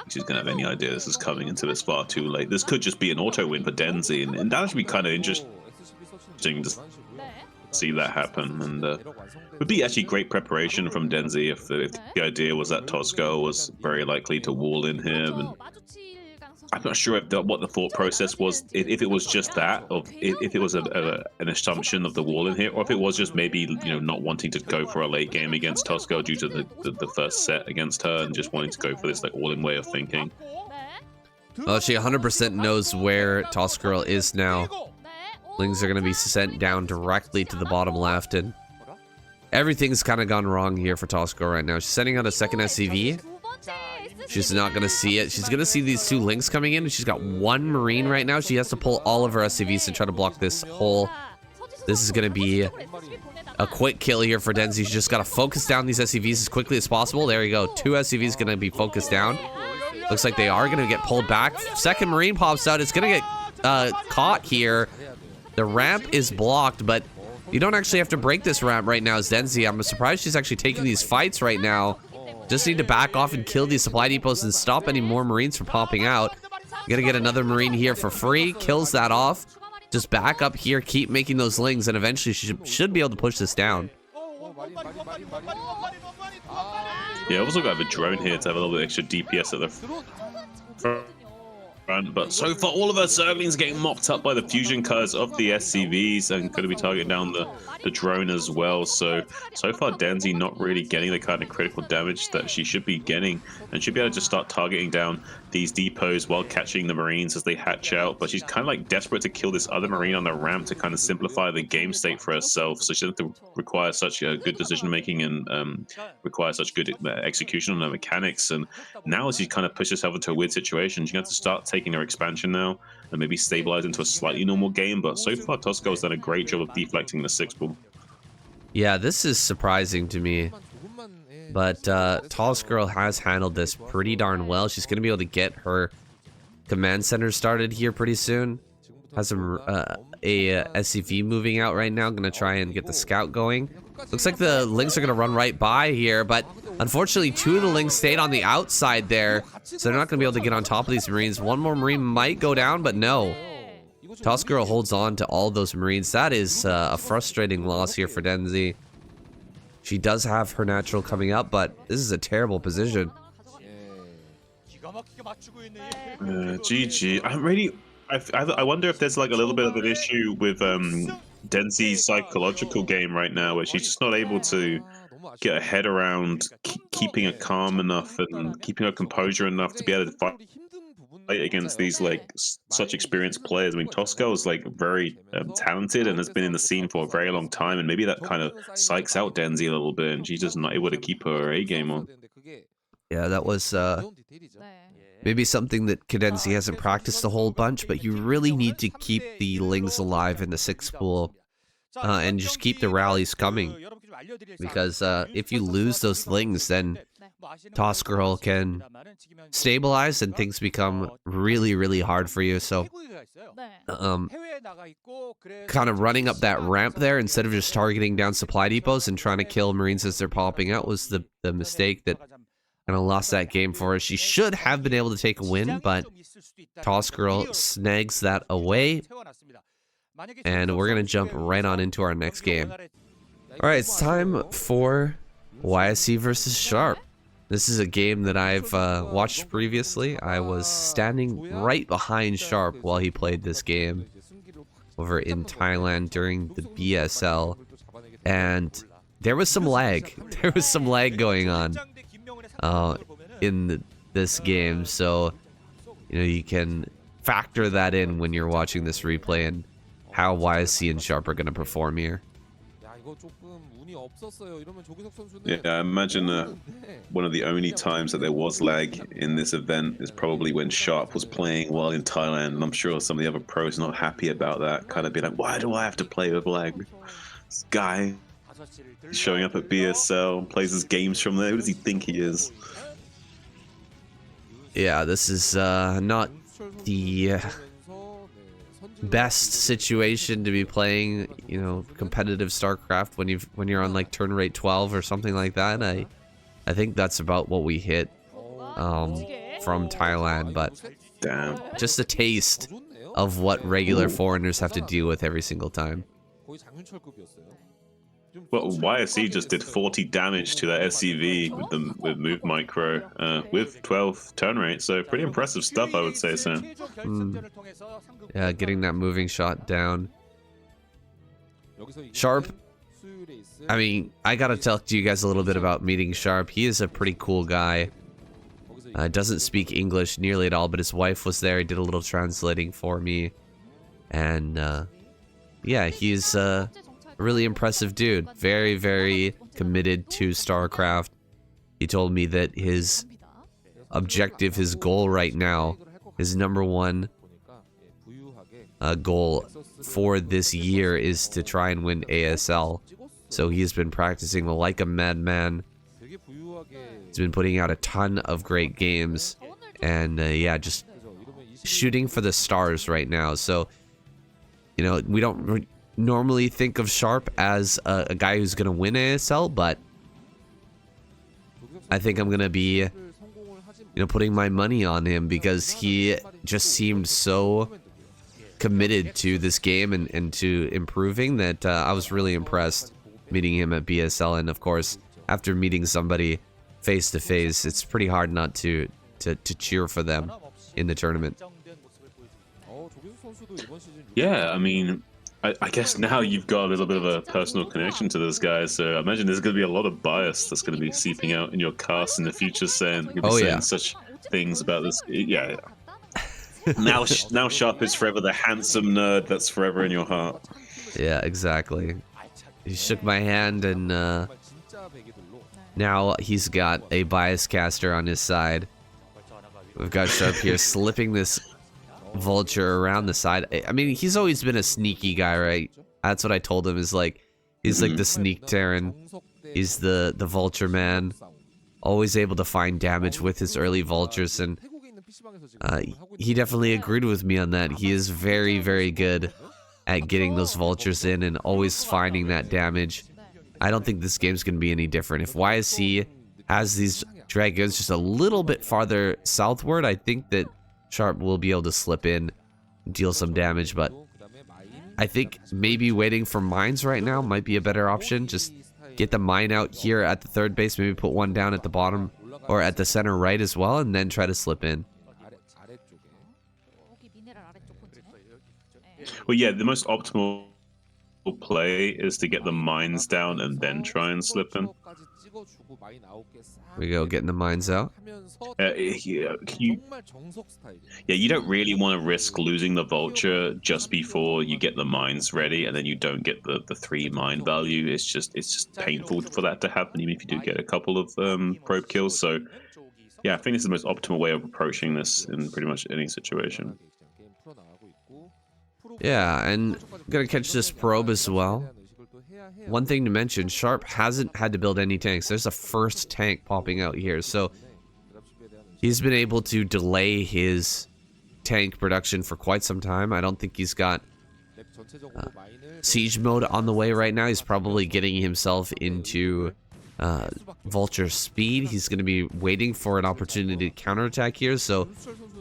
she's going to have any idea this is coming into this far too late. This could just be an auto win for Denzi, and that would be kind of interesting to see that happen. And would be actually great preparation from Denzi if the idea was that Tosco was very likely to wall in him. And I'm not sure if what the thought process was, if it was just that, or if it was an assumption of the wall in here, or if it was just maybe, you know, not wanting to go for a late game against Tosco due to the first set against her, and just wanting to go for this like all-in way of thinking. Well, she 100% knows where Toss Girl is now. Lings are going to be sent down directly to the bottom left, and everything's kind of gone wrong here for Toss Girl right now. She's sending out a second SCV. She's not going to see it. She's going to see these 2 Lings coming in, and she's got 1 Marine right now. She has to pull all of her SCVs to try to block this hole. This is going to be a quick kill here for Denzi. She's just got to focus down these SCVs as quickly as possible. There you go. 2 SCVs going to be focused down. Looks like they are going to get pulled back. Second Marine pops out. It's going to get caught here. The ramp is blocked, but you don't actually have to break this ramp right now as Denzi. I'm surprised she's actually taking these fights right now. Just need to back off and kill these supply depots and stop any more Marines from popping out. Gonna get another Marine here for free. Kills that off. Just back up here, keep making those Lings, and eventually she should be able to push this down. Yeah, also got a drone here to have a little bit extra DPS at the front. But so far, all of our Zerglings getting mopped up by the fusion cards of the SCVs, and going to be targeting down the drone as well. So far, Denzi not really getting the kind of critical damage that she should be getting, and should be able to just start targeting down these depots while catching the Marines as they hatch out. But she's kind of like desperate to kill this other Marine on the ramp to kind of simplify the game state for herself, so she doesn't have to require such a good decision making and require such good execution on her mechanics. And now as she kind of pushes herself into a weird situation, she's going to have to start taking her expansion now and maybe stabilize into a slightly normal game. But so far, Tosco has done a great job of deflecting the 6-pool. Yeah, this is surprising to me. But Toss Girl has handled this pretty darn well. She's going to be able to get her command center started here pretty soon. Has some a SCV moving out right now. Going to try and get the scout going. Looks like the Lings are going to run right by here, but unfortunately 2 of the Lings stayed on the outside there, so they're not going to be able to get on top of these Marines. 1 more Marine might go down, but no. Toss Girl holds on to all those Marines. That is a frustrating loss here for Denzi. She does have her natural coming up, but this is a terrible position. GG. I wonder if there's like a little bit of an issue with Denzi's psychological game right now, where she's just not able to get her head around keeping her calm enough and keeping her composure enough to be able to fight against these like such experienced players. I mean, Tosco is like very talented and has been in the scene for a very long time, and maybe that kind of psychs out Denzi a little bit, and she's just not able to keep her A game on. Yeah, that was maybe something that Cadenzi hasn't practiced a whole bunch, but you really need to keep the Lings alive in the 6-pool and just keep the rallies coming, because if you lose those Lings, then Toss Girl can stabilize and things become really, really hard for you. So kind of running up that ramp there instead of just targeting down supply depots and trying to kill Marines as they're popping out was the mistake that kind of lost that game for us. She should have been able to take a win, but Toss Girl snags that away. And we're going to jump right on into our next game. Alright, it's time for YSC versus Sharp. This is a game that I've watched previously. I was standing right behind Sharp while he played this game over in Thailand during the BSL. And there was some lag. There was some lag going on in this game. So, you can factor that in when you're watching this replay and how YSC and Sharp are going to perform here. Yeah, I imagine one of the only times that there was lag in this event is probably when Sharp was playing while in Thailand, and I'm sure some of the other pros are not happy about that, kind of be like, why do I have to play with lag? This guy showing up at BSL, plays his games from there, who does he think he is? Yeah, this is not the best situation to be playing, competitive StarCraft when you're on like turn rate 12 or something like that. I think that's about what we hit from Thailand, but damn, just a taste of what regular foreigners have to deal with every single time. Well, YSC just did 40 damage to that SCV with Move Micro with 12 turn rate, so pretty impressive stuff, I would say, Sam. Yeah, getting that moving shot down. Sharp, I mean, I gotta talk to you guys a little bit about meeting Sharp. He is a pretty cool guy. Doesn't speak English nearly at all, but his wife was there. He did a little translating for me. And, yeah, he's a really impressive dude. Very, very committed to StarCraft. He told me that his objective, his goal right now, his #1 goal for this year is to try and win ASL. So he's been practicing like a madman. He's been putting out a ton of great games. And, yeah, just shooting for the stars right now. So, we don't normally think of Sharp as a guy who's going to win ASL, but I think I'm going to be, putting my money on him because he just seemed so committed to this game and to improving that I was really impressed meeting him at BSL. And of course, after meeting somebody face to face, it's pretty hard not to cheer for them in the tournament. Yeah, I mean, I guess now you've got a little bit of a personal connection to this guy, so I imagine there's going to be a lot of bias that's going to be seeping out in your cast in the future, saying such things about this. Yeah. Now Sharp is forever the handsome nerd that's forever in your heart. Yeah, exactly. He shook my hand, and now he's got a bias caster on his side. We've got Sharp here slipping this Vulture around the side. I mean, he's always been a sneaky guy, right? That's what I told him, is like, he's like the sneak Terran. He's the Vulture man. Always able to find damage with his early Vultures, and he definitely agreed with me on that. He is very, very good at getting those Vultures in and always finding that damage. I don't think this game's going to be any different. If YSC has these Dragons just a little bit farther southward, I think that Sharp will be able to slip in, deal some damage, but I think maybe waiting for mines right now might be a better option. Just get the mine out here at the third base, maybe put one down at the bottom or at the center right as well, and then try to slip in. Well, yeah, the most optimal play is to get the mines down and then try and slip in. We go, getting the mines out. You don't really want to risk losing the Vulture just before you get the mines ready, and then you don't get the 3 mine value. It's just painful for that to happen, even if you do get a couple of probe kills. So, yeah, I think this is the most optimal way of approaching this in pretty much any situation. Yeah, and I'm gonna catch this probe as well. One thing to mention, Sharp hasn't had to build any tanks. There's a first tank popping out here, so he's been able to delay his tank production for quite some time. I don't think he's got siege mode on the way right now. He's probably getting himself into Vulture speed. He's going to be waiting for an opportunity to counterattack here, so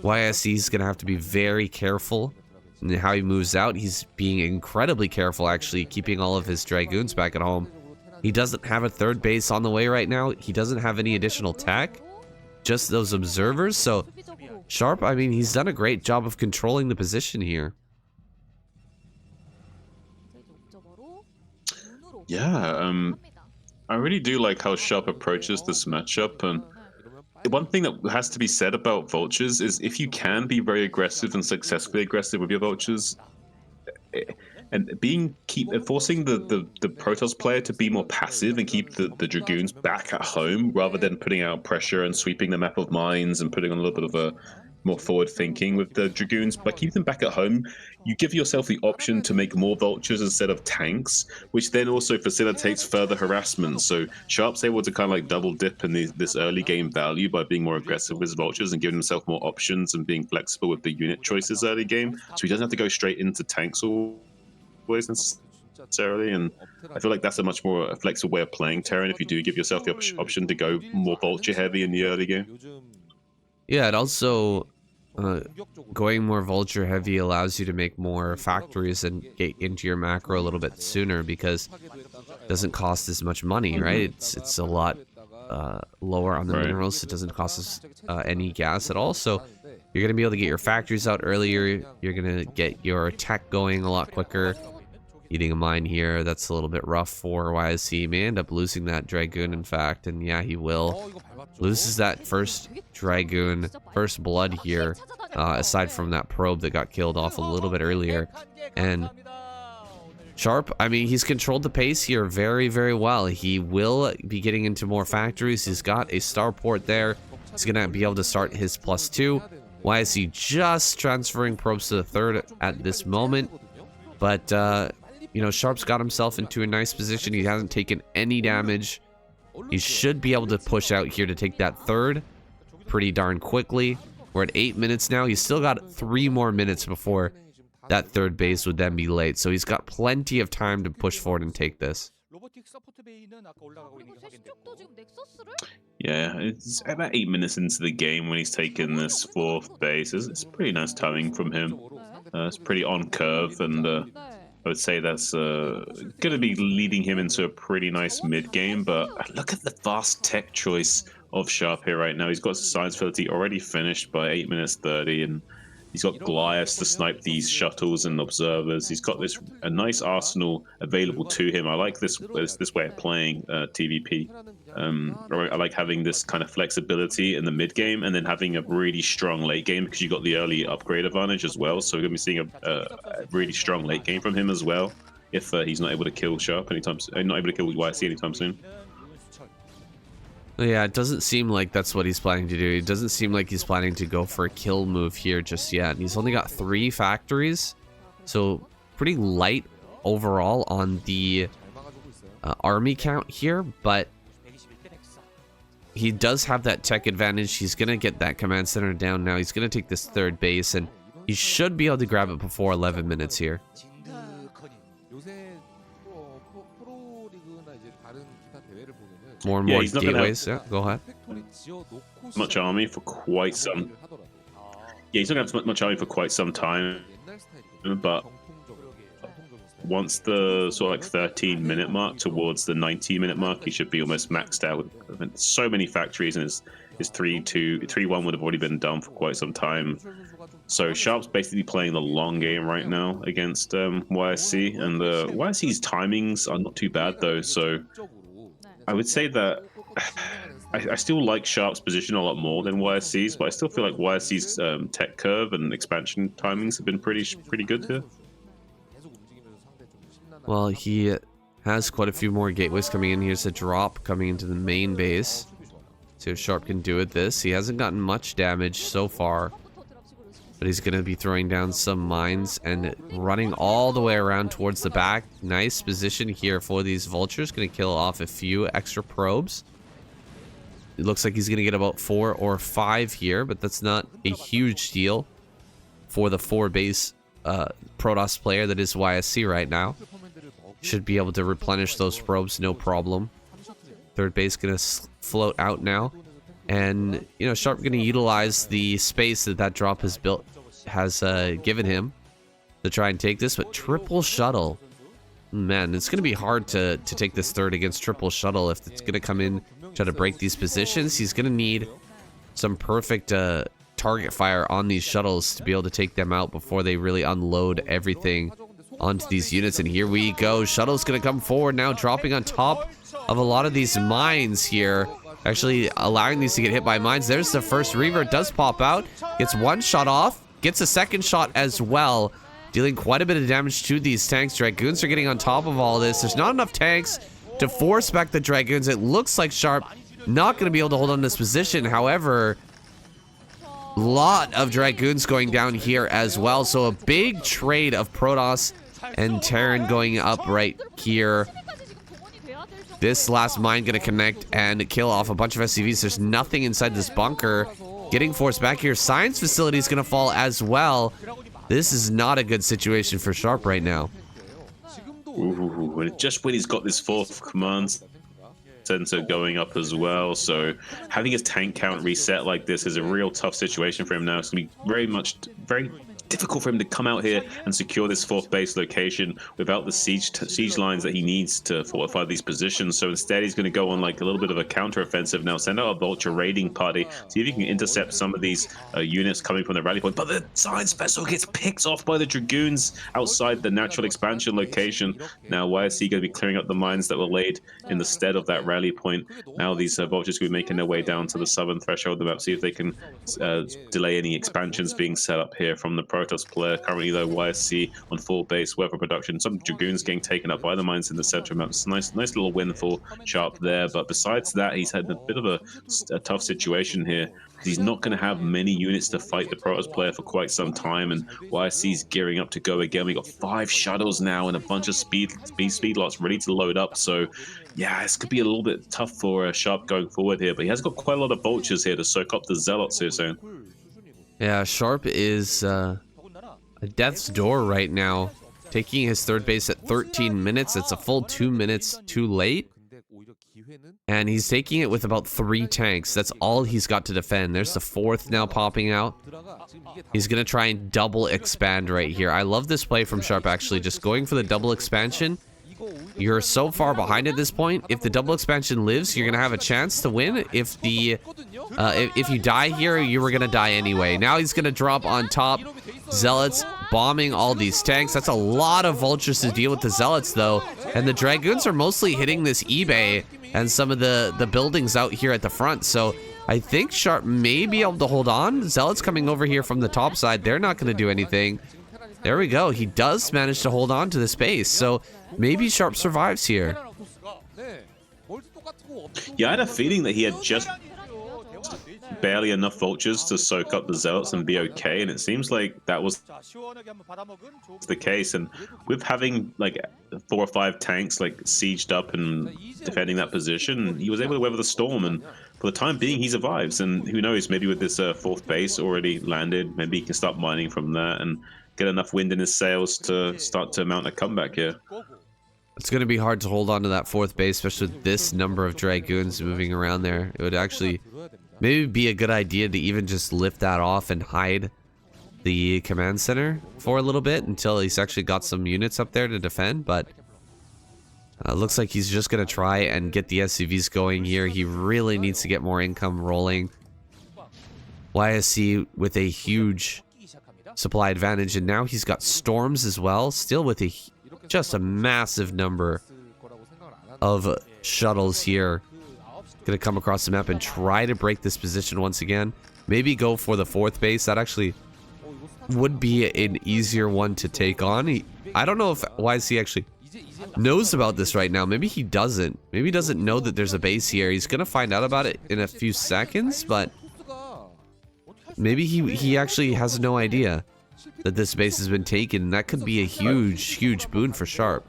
YSC is going to have to be very careful in how he moves out. He's being incredibly careful, actually, keeping all of his Dragoons back at home. He doesn't have a third base on the way right now. He doesn't have any additional tech, just those observers. So Sharp, I mean, he's done a great job of controlling the position here. Yeah, I really do like how Sharp approaches this matchup, and one thing that has to be said about Vultures is if you can be very aggressive and successfully aggressive with your Vultures, and forcing the Protoss player to be more passive and keep the Dragoons back at home rather than putting out pressure and sweeping the map of mines and putting on a little bit of a more forward thinking with the Dragoons, by keeping them back at home, you give yourself the option to make more Vultures instead of tanks, which then also facilitates further harassment. So Sharp's able to kind of like double dip in this early game value by being more aggressive with his Vultures and giving himself more options and being flexible with the unit choices early game, so he doesn't have to go straight into tanks always necessarily. And I feel like that's a much more flexible way of playing Terran if you do give yourself the option to go more Vulture heavy in the early game. Yeah, it also, going more Vulture heavy allows you to make more factories and get into your macro a little bit sooner, because it doesn't cost as much money, right? It's a lot lower on the minerals. It doesn't cost us any gas at all. So you're going to be able to get your factories out earlier. You're going to get your tech going a lot quicker. Eating a mine here, that's a little bit rough for YSC. He may end up losing that Dragoon, in fact, and yeah, he will. Loses that first Dragoon, first blood here, aside from that probe that got killed off a little bit earlier. And Sharp, I mean, he's controlled the pace here very, very well. He will be getting into more factories. He's got a starport there. He's going to be able to start his +2. YSC just transferring probes to the third at this moment. But, you know, Sharp's got himself into a nice position. He hasn't taken any damage. He should be able to push out here to take that third pretty darn quickly. We're at 8 minutes now. He's still got 3 more minutes before that third base would then be late. So he's got plenty of time to push forward and take this. Yeah, it's about 8 minutes into the game when he's taken this 4th base. It's pretty nice timing from him. It's pretty on curve, and I would say that's going to be leading him into a pretty nice mid-game. But look at the fast tech choice of Sharp here right now. He's got Science Fidelity already finished by 8 minutes 30, and he's got Goliaths to snipe these shuttles and observers. He's got a nice arsenal available to him. I like this way of playing TVP. I like having this kind of flexibility in the mid game, and then having a really strong late game, because you got the early upgrade advantage as well. So we're gonna be seeing a really strong late game from him as well, if he's not able to kill Sharp anytime, not able to kill YSC anytime soon. Yeah, it doesn't seem like that's what he's planning to do. It doesn't seem like he's planning to go for a kill move here just yet. He's only got 3 factories, so pretty light overall on the army count here, but he does have that tech advantage. He's going to get that command center down now. He's going to take this third base, and he should be able to grab it before 11 minutes here. More and more gateways. Yeah, go ahead. Much army for quite some. Yeah, he's not going to have much army for quite some time, but once the sort of like 13-minute mark towards the 19-minute mark, he should be almost maxed out with so many factories, and his 3-1 would have already been done for quite some time. So Sharp's basically playing the long game right now against YSC, and YSC's timings are not too bad though. So I would say that I still like Sharp's position a lot more than YSC's, but I still feel like YSC's tech curve and expansion timings have been pretty good here. Well, he has quite a few more gateways coming in. Here's a drop coming into the main base. See if Sharp can do with this. He hasn't gotten much damage so far, but he's going to be throwing down some mines and running all the way around towards the back. Nice position here for these vultures. Going to kill off a few extra probes. It looks like he's going to get about 4 or 5 here, but that's not a huge deal for the 4 base Protoss player that is YSC right now. Should be able to replenish those probes, no problem. third base gonna float out now, and you know, Sharp gonna utilize the space that drop has given him to try and take this. But triple shuttle, man, it's gonna be hard to take this third against triple shuttle. If it's gonna come in, try to break these positions, he's gonna need some perfect target fire on these shuttles to be able to take them out before they really unload everything onto these units. And here we go, shuttle's gonna come forward now, dropping on top of a lot of these mines here, actually allowing these to get hit by mines. There's the first Reaver, does pop out, gets one shot off, gets a second shot as well, dealing quite a bit of damage to these tanks. Dragoons are getting on top of all this. There's not enough tanks to force back the Dragoons. It looks like Sharp not going to be able to hold on to this position. However, a lot of Dragoons going down here as well. So a big trade of Protoss and Terran going up right here. This last mine going to connect and kill off a bunch of SCVs. There's nothing inside this bunker. Getting forced back here. Science facility is going to fall as well. This is not a good situation for Sharp right now. Ooh, just when he's got this fourth command center going up as well, so having his tank count reset like this is a real tough situation for him now. It's gonna be very difficult for him to come out here and secure this fourth base location without the siege lines that he needs to fortify these positions. So instead, he's going to go on like a little bit of a counter-offensive now, send out a vulture raiding party, see if he can intercept some of these units coming from the rally point. But the science vessel gets picked off by the Dragoons outside the natural expansion location. Now YSC going to be clearing up the mines that were laid in the stead of that rally point. Now these vultures will be making their way down to the southern threshold of the map, see if they can delay any expansions being set up here from the Protoss player. Currently though, YSC on full base weather production. Some Dragoons getting taken up by the mines in the center map. It's a nice little win for Sharp there, but besides that, he's had a bit of a tough situation here. He's not going to have many units to fight the Protoss player for quite some time, and YSC's gearing up to go again. We got 5 shuttles now and a bunch of speed lots ready to load up. So yeah, this could be a little bit tough for Sharp going forward here, but he has got quite a lot of vultures here to soak up the zealots here soon. Yeah, Sharp is at death's door right now, taking his third base at 13 minutes. It's a full 2 minutes too late. And he's taking it with about 3 tanks. That's all he's got to defend. There's the fourth now popping out. He's going to try and double expand right here. I love this play from Sharp, actually. Just going for the double expansion. You're so far behind at this point. If the double expansion lives, you're going to have a chance to win. If you die here, you were going to die anyway. Now he's going to drop on top. Zealots bombing all these tanks. That's a lot of vultures to deal with the Zealots, though. And the Dragoons are mostly hitting this eBay and some of the buildings out here at the front. So I think Sharp may be able to hold on. Zealots coming over here from the top side. They're not going to do anything. There we go. He does manage to hold on to this base. So maybe Sharp survives here. Yeah, I had a feeling that he had just barely enough vultures to soak up the Zealots and be okay, and it seems like that was the case. And with having like 4 or 5 tanks like sieged up and defending that position, he was able to weather the storm, and for the time being he survives. And who knows, maybe with this 4th base already landed, maybe he can start mining from that and get enough wind in his sails to start to mount a comeback here. It's going to be hard to hold on to that 4th base, especially with this number of Dragoons moving around there. It would actually maybe be a good idea to even just lift that off and hide the command center for a little bit until he's actually got some units up there to defend. But looks like he's just going to try and get the SCVs going here. He really needs to get more income rolling. YSC with a huge supply advantage, and now he's got storms as well, still with just a massive number of shuttles here. Gonna come across the map and try to break this position once again. Maybe go for the 4th base. That actually would be an easier one to take on. I don't know if YC actually knows about this right now. Maybe he doesn't. Maybe he doesn't know that there's a base here. He's gonna find out about it in a few seconds, but maybe he actually has no idea that this base has been taken. That could be a huge boon for Sharp.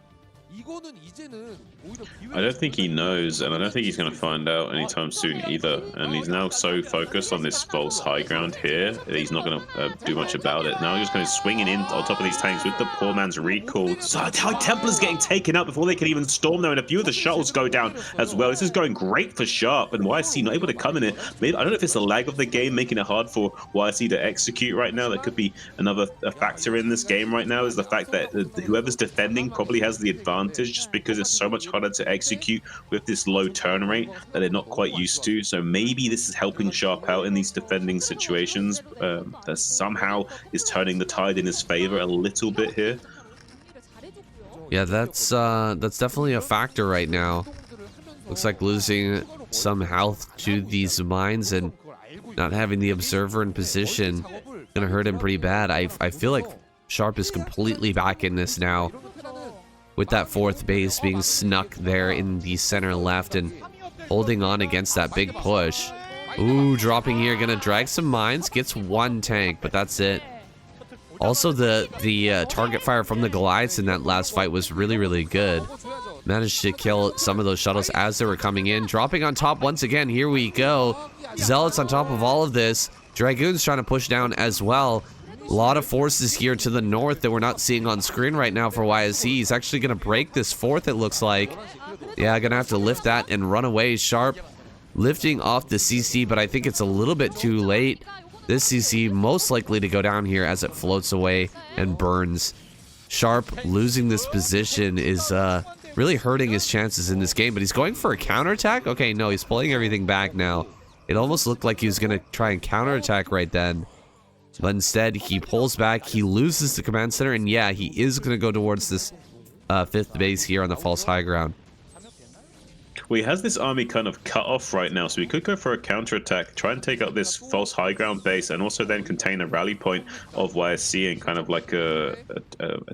I don't think he knows, and I don't think he's going to find out anytime soon either. And he's now so focused on this false high ground here that he's not going to do much about it. Now he's just going to swinging in on top of these tanks with the poor man's recall. So High Templar's getting taken out before they can even storm there, and a few of the shuttles go down as well. This is going great for Sharp, and YSC not able to come in it. Maybe, I don't know if it's the lag of the game making it hard for YSC to execute right now. That could be another factor in this game right now, is the fact that whoever's defending probably has the advantage, just because it's so much harder to execute with this low turn rate that they're not quite used to. So maybe this is helping Sharp out in these defending situations. That somehow is turning the tide in his favor a little bit here. Yeah, that's definitely a factor right now. Looks like losing some health to these mines and not having the observer in position gonna hurt him pretty bad. I feel like Sharp is completely back in this now, with that fourth base being snuck there in the center left and holding on against that big push. Ooh, dropping here, gonna drag some mines, gets one tank, but that's it. Also, the target fire from the Goliaths in that last fight was really good. Managed to kill some of those shuttles as they were coming in. Dropping on top once again, here we go. Zealots on top of all of this. Dragoons trying to push down as well. A lot of forces here to the north that we're not seeing on screen right now for YSC. He's actually going to break this fourth, it looks like. Yeah, going to have to lift that and run away. Sharp lifting off the CC, but I think it's a little bit too late. This CC most likely to go down here as it floats away and burns. Sharp losing this position is really hurting his chances in this game, but he's going for a counterattack? Okay, no, he's pulling everything back now. It almost looked like he was going to try and counterattack right then. But instead, he pulls back, he loses the command center, and yeah, he is going to go towards this fifth base here on the false high ground. Well, he has this army kind of cut off right now, so he could go for a counterattack, try and take out this false high ground base, and also then contain a rally point of YSC and kind of like a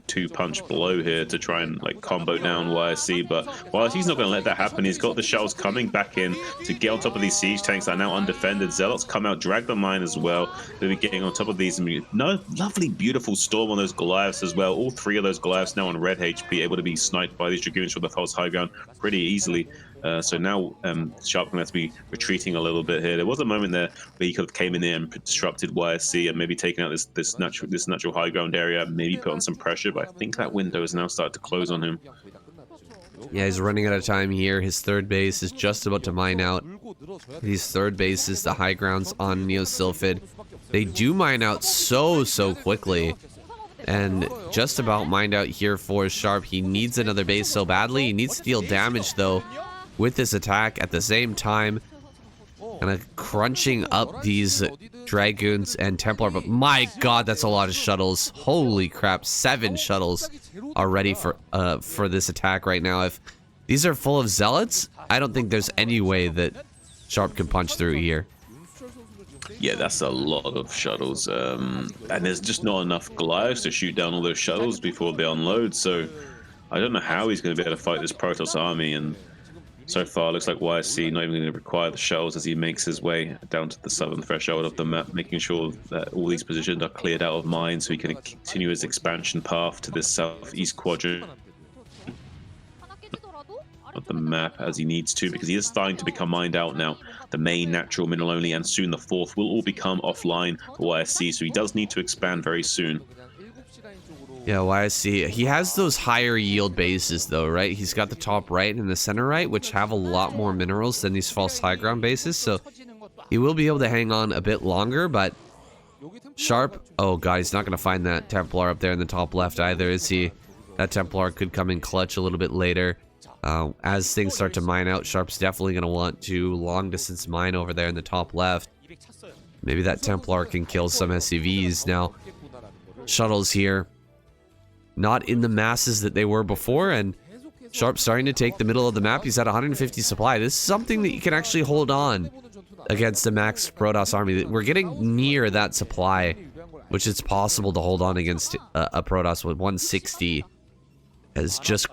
two-punch blow here to try and like combo down YSC. But YSC's not going to let that happen. He's got the shells coming back in to get on top of these siege tanks that are now undefended. Zealots come out, drag the mine as well. They'll be getting on top of these. No, lovely, beautiful storm on those Goliaths as well. All three of those Goliaths now on red HP, able to be sniped by these Dragoons from the false high ground pretty easily. So now Sharp going to have to be retreating a little bit here. There was a moment there where he could have came in there and disrupted YSC and maybe taken out this natural high ground area, maybe put on some pressure, but I think that window has now started to close on him. Yeah, he's running out of time here. His third base is just about to mine out. These third bases, the high grounds on Neo Sylphid, they do mine out so quickly. And just about mined out here for Sharp. He needs another base so badly. He needs to deal damage though with this attack at the same time. Kind of crunching up these Dragoons and Templar. But my god, that's a lot of shuttles. Holy crap, 7 shuttles are ready for this attack right now. If these are full of Zealots, I don't think there's any way that Sharp can punch through here. Yeah, that's a lot of shuttles, and there's just not enough Goliaths to shoot down all those shuttles before they unload, so I don't know how he's going to be able to fight this Protoss army, and so far looks like YSC not even going to require the shuttles as he makes his way down to the southern threshold of the map, making sure that all these positions are cleared out of mines so he can continue his expansion path to this southeast quadrant of the map as he needs to, because he is starting to become mined out now. The main, natural, mineral only, and soon the fourth will all become offline for YSC, so he does need to expand very soon. Yeah, YSC, he has those higher yield bases though, right? He's got the top right and the center right, which have a lot more minerals than these false high ground bases, so he will be able to hang on a bit longer. But Sharp, oh god, he's not going to find that Templar up there in the top left either, is he? That Templar could come in clutch a little bit later. As things start to mine out, Sharp's definitely going to want to long distance mine over there in the top left. Maybe that Templar can kill some SCVs. Now, shuttles here, not in the masses that they were before, and Sharp starting to take the middle of the map. He's at 150 supply. This is something that you can actually hold on against the max Protoss army. We're getting near that supply, which it's possible to hold on against a Protoss with 160.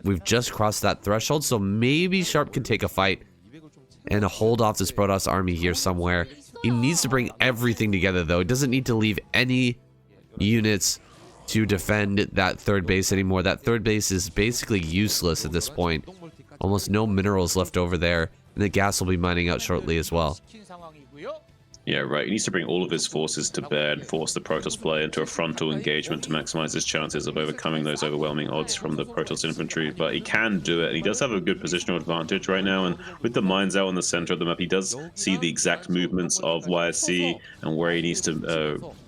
We've just crossed that threshold, so maybe Sharp can take a fight and hold off this Protoss army here somewhere. He needs to bring everything together though. He doesn't need to leave any units to defend that third base anymore. That third base is basically useless at this point. Almost no minerals left over there, and the gas will be mining out shortly as well. Yeah, right. He needs to bring all of his forces to bear and force the Protoss player into a frontal engagement to maximize his chances of overcoming those overwhelming odds from the Protoss infantry. But he can do it, and he does have a good positional advantage right now. And with the mines out in the center of the map, he does see the exact movements of YSC and where he needs to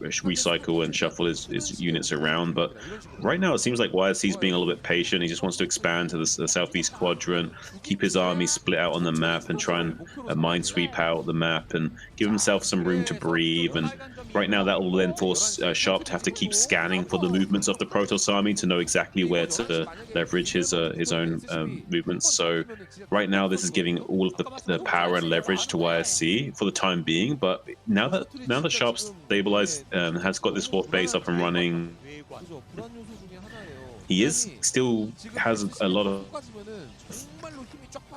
recycle and shuffle his units around. But right now, it seems like YSC is being a little bit patient. He just wants to expand to the southeast quadrant, keep his army split out on the map, and try and minesweep out the map and give himself some room to breathe. And right now that will then force Sharp to have to keep scanning for the movements of the Protoss army to know exactly where to leverage his own movements. So right now this is giving all of the power and leverage to YSC for the time being. But now that Sharp's stabilized, has got this fourth base up and running, he still has a lot of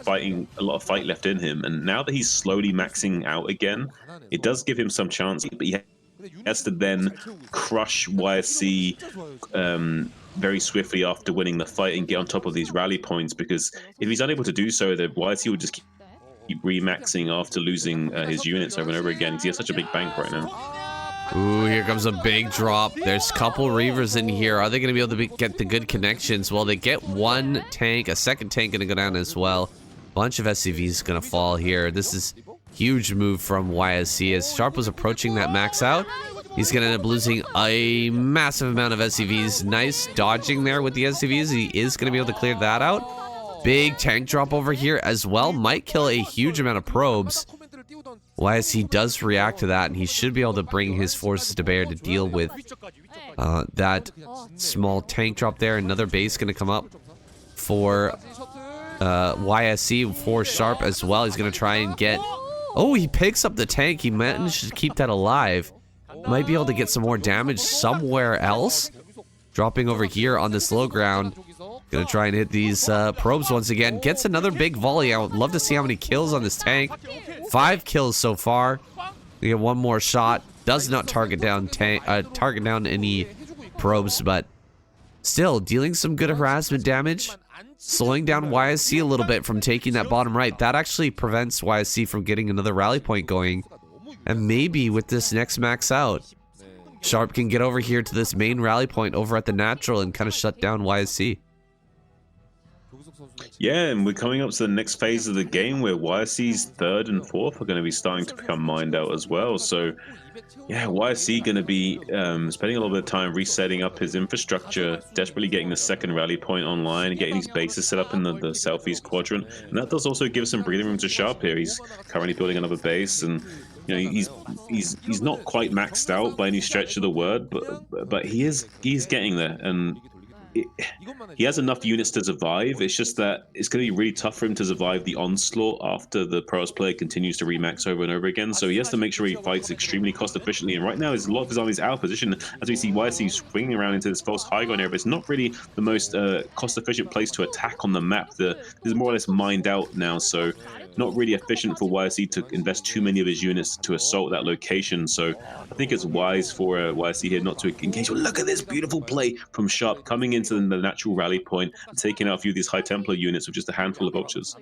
fight left in him, and now that he's slowly maxing out again, it does give him some chance, but he has to then crush YSC very swiftly after winning the fight and get on top of these rally points, because if he's unable to do so, then YSC will just keep remaxing after losing his units over and over again. He has such a big bank right now. Ooh, here comes a big drop. There's a couple Reavers in here. Are they going to be able to get the good connections? Well, they get one tank, a second tank going to go down as well. Bunch of SCVs going to fall here. This is huge move from YSC as Sharp was approaching that max out. He's going to end up losing a massive amount of SCVs. Nice dodging there with the SCVs. He is going to be able to clear that out. Big tank drop over here as well. Might kill a huge amount of probes. YSC does react to that, and he should be able to bring his forces to bear to deal with that small tank drop there. Another base going to come up for YSC for Sharp as well. He's going to try and get... Oh, he picks up the tank. He managed to keep that alive. Might be able to get some more damage somewhere else. Dropping over here on this low ground. Gonna try and hit these probes once again. Gets another big volley. I would love to see how many kills on this tank. 5 kills so far. We get one more shot. Does not target down any probes, but still dealing some good harassment damage. Slowing down YSC a little bit from taking that bottom right. That actually prevents YSC from getting another rally point going. And maybe with this next max out, Sharp can get over here to this main rally point over at the natural and kind of shut down YSC. Yeah, and we're coming up to the next phase of the game where YSC's third and fourth are going to be starting to become mined out as well. So, yeah, YSC going to be spending a little bit of time resetting up his infrastructure, desperately getting the second rally point online, getting these bases set up in the southeast quadrant. And that does also give some breathing room to Sharp here. He's currently building another base, and you know he's not quite maxed out by any stretch of the word, but he's getting there, and he has enough units to survive. It's just that it's going to be really tough for him to survive the onslaught after the Protoss player continues to remax over and over again. So he has to make sure he fights extremely cost efficiently. And right now, a lot of his army's out of position. As we see YSC swinging around into this false high ground area, but it's not really the most cost efficient place to attack on the map. This is more or less mined out now, so not really efficient for YSC to invest too many of his units to assault that location. So I think it's wise for YSC here not to engage. Well, look at this beautiful play from Sharp coming into the natural rally point and taking out a few of these High Templar units with just a handful of vultures.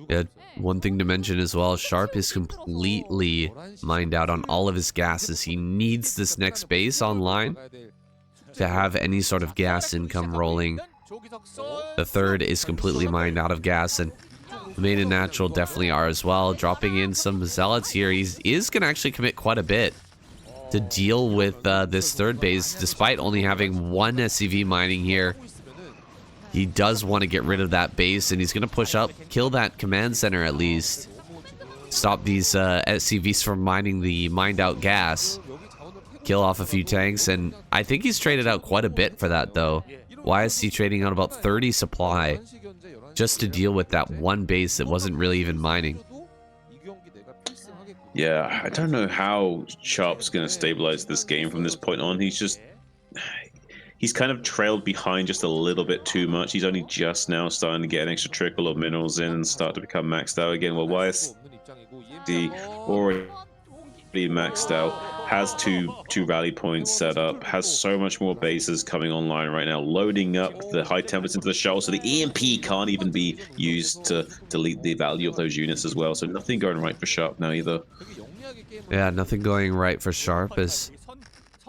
Yeah, one thing to mention as well, Sharp is completely mined out on all of his gases. He needs this next base online to have any sort of gas income rolling. The third is completely mined out of gas, and the main and natural definitely are as well. Dropping in some zealots here. He is going to actually commit quite a bit to deal with this third base, despite only having one SCV mining here. He does want to get rid of that base, and he's going to push up, kill that command center at least. Stop these SCVs from mining the mined out gas. Kill off a few tanks, and I think he's traded out quite a bit for that though. YSC trading out about 30 supply just to deal with that one base that wasn't really even mining. Yeah, I don't know how Sharp's going to stabilize this game from this point on. He's kind of trailed behind just a little bit too much. He's only just now starting to get an extra trickle of minerals in and start to become maxed out again. Well, YSC already maxed out, has two rally points set up, has so much more bases coming online right now, loading up the high templates into the shell, so the EMP can't even be used to delete the value of those units as well. So nothing going right for Sharp now either. Yeah, nothing going right for Sharp as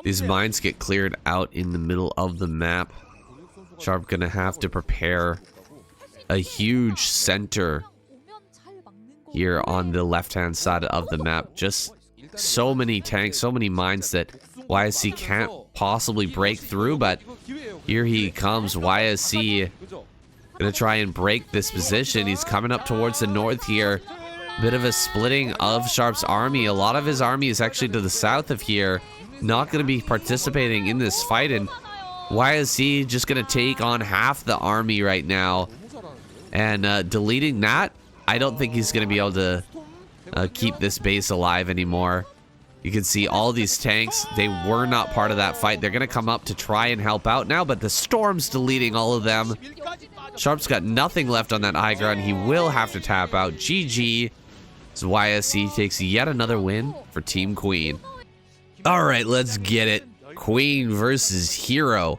these mines get cleared out in the middle of the map. Sharp gonna have to prepare a huge center here on the left-hand side of the map. Just so many tanks, so many mines that YSC can't possibly break through, but here he comes. YSC gonna try and break this position. He's coming up towards the north here. Bit of a splitting of Sharp's army. A lot of his army is actually to the south of here. Not gonna be participating in this fight, and YSC just gonna take on half the army right now. And deleting that, I don't think he's gonna be able to keep this base alive anymore. You can see all these tanks, they were not part of that fight. They're gonna come up to try and help out now, but the Storm's deleting all of them. Sharp's got nothing left on that high ground. He will have to tap out. GG. So YSC takes yet another win for Team Queen. All right, let's get it. Queen versus Hero.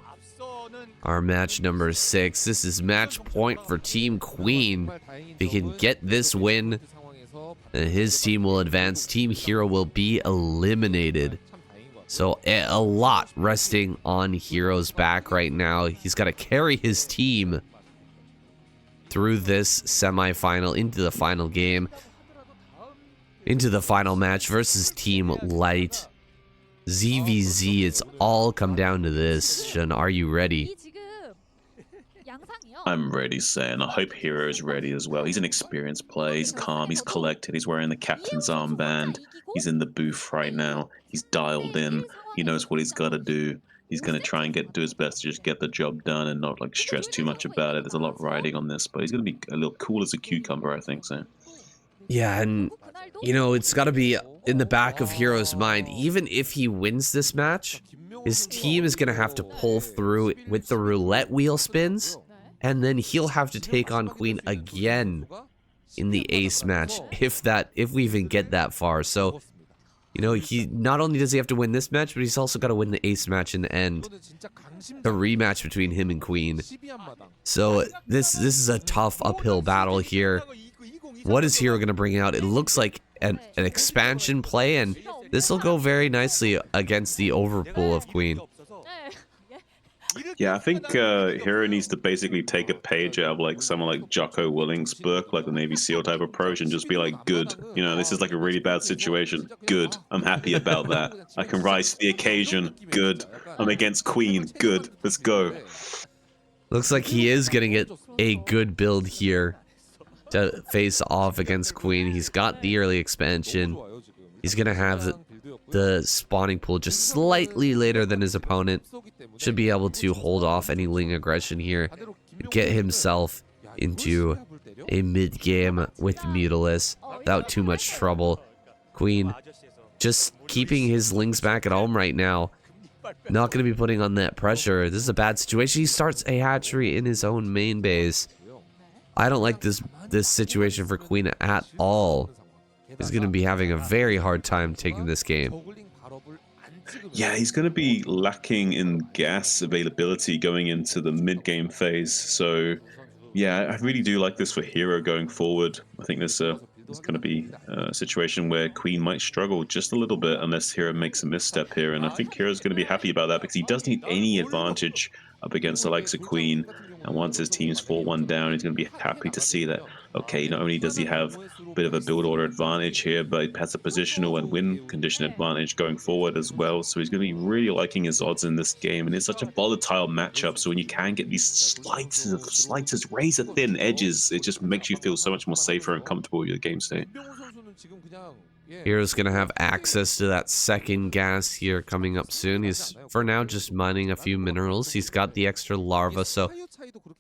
Our match number 6. This is match point for Team Queen. If he can get this win, then his team will advance. Team Hero will be eliminated. So a lot resting on Hero's back right now. He's got to carry his team through this semifinal into the final game, into the final match versus Team Light. ZVZ, it's all come down to this. Shun, are you ready? I'm ready, Sen. I hope Hero is ready as well. He's an experienced player. He's calm. He's collected. He's wearing the captain's armband. He's in the booth right now. He's dialed in. He knows what he's got to do. He's going to try and do his best to just get the job done and not like stress too much about it. There's a lot riding on this, but he's going to be a little cool as a cucumber, I think so. Yeah, and you know, it's got to be in the back of Hero's mind. Even if he wins this match, his team is going to have to pull through with the roulette wheel spins, and then he'll have to take on Queen again in the ace match, if we even get that far. So, you know, he not only does he have to win this match, but he's also got to win the ace match in the end. The rematch between him and Queen. So this is a tough uphill battle here. What is Hero going to bring out? It looks like an expansion play, and this will go very nicely against the overpool of Queen. Yeah, I think Hero needs to basically take a page out of like someone like Jocko Willing's book, like the Navy SEAL type approach, and just be like, good. You know, this is like a really bad situation. Good. I'm happy about that. I can rise to the occasion. Good. I'm against Queen. Good. Let's go. Looks like he is going to get a good build here to face off against Queen. He's got the early expansion. He's going to have the spawning pool just slightly later than his opponent. Should be able to hold off any Ling aggression here. Get himself into a mid-game with Mutalisk without too much trouble. Queen just keeping his Lings back at home right now. Not going to be putting on that pressure. This is a bad situation. He starts a hatchery in his own main base. I don't like this situation for Queen at all. He's going to be having a very hard time taking this game. Yeah, he's going to be lacking in gas availability going into the mid-game phase. So, yeah, I really do like this for Hero going forward. I think this is going to be a situation where Queen might struggle just a little bit unless Hero makes a misstep here. And I think Hero's going to be happy about that because he doesn't need any advantage up against the likes of Queen. And once his team's 4-1 down, he's going to be happy to see that, okay, not only does he have a bit of a build order advantage here, but he has a positional and win condition advantage going forward as well. So he's going to be really liking his odds in this game. And it's such a volatile matchup. So when you can get these slight razor thin edges, it just makes you feel so much more safer and comfortable with your game state. Hero's going to have access to that second gas here coming up soon. He's, for now, just mining a few minerals. He's got the extra larva, so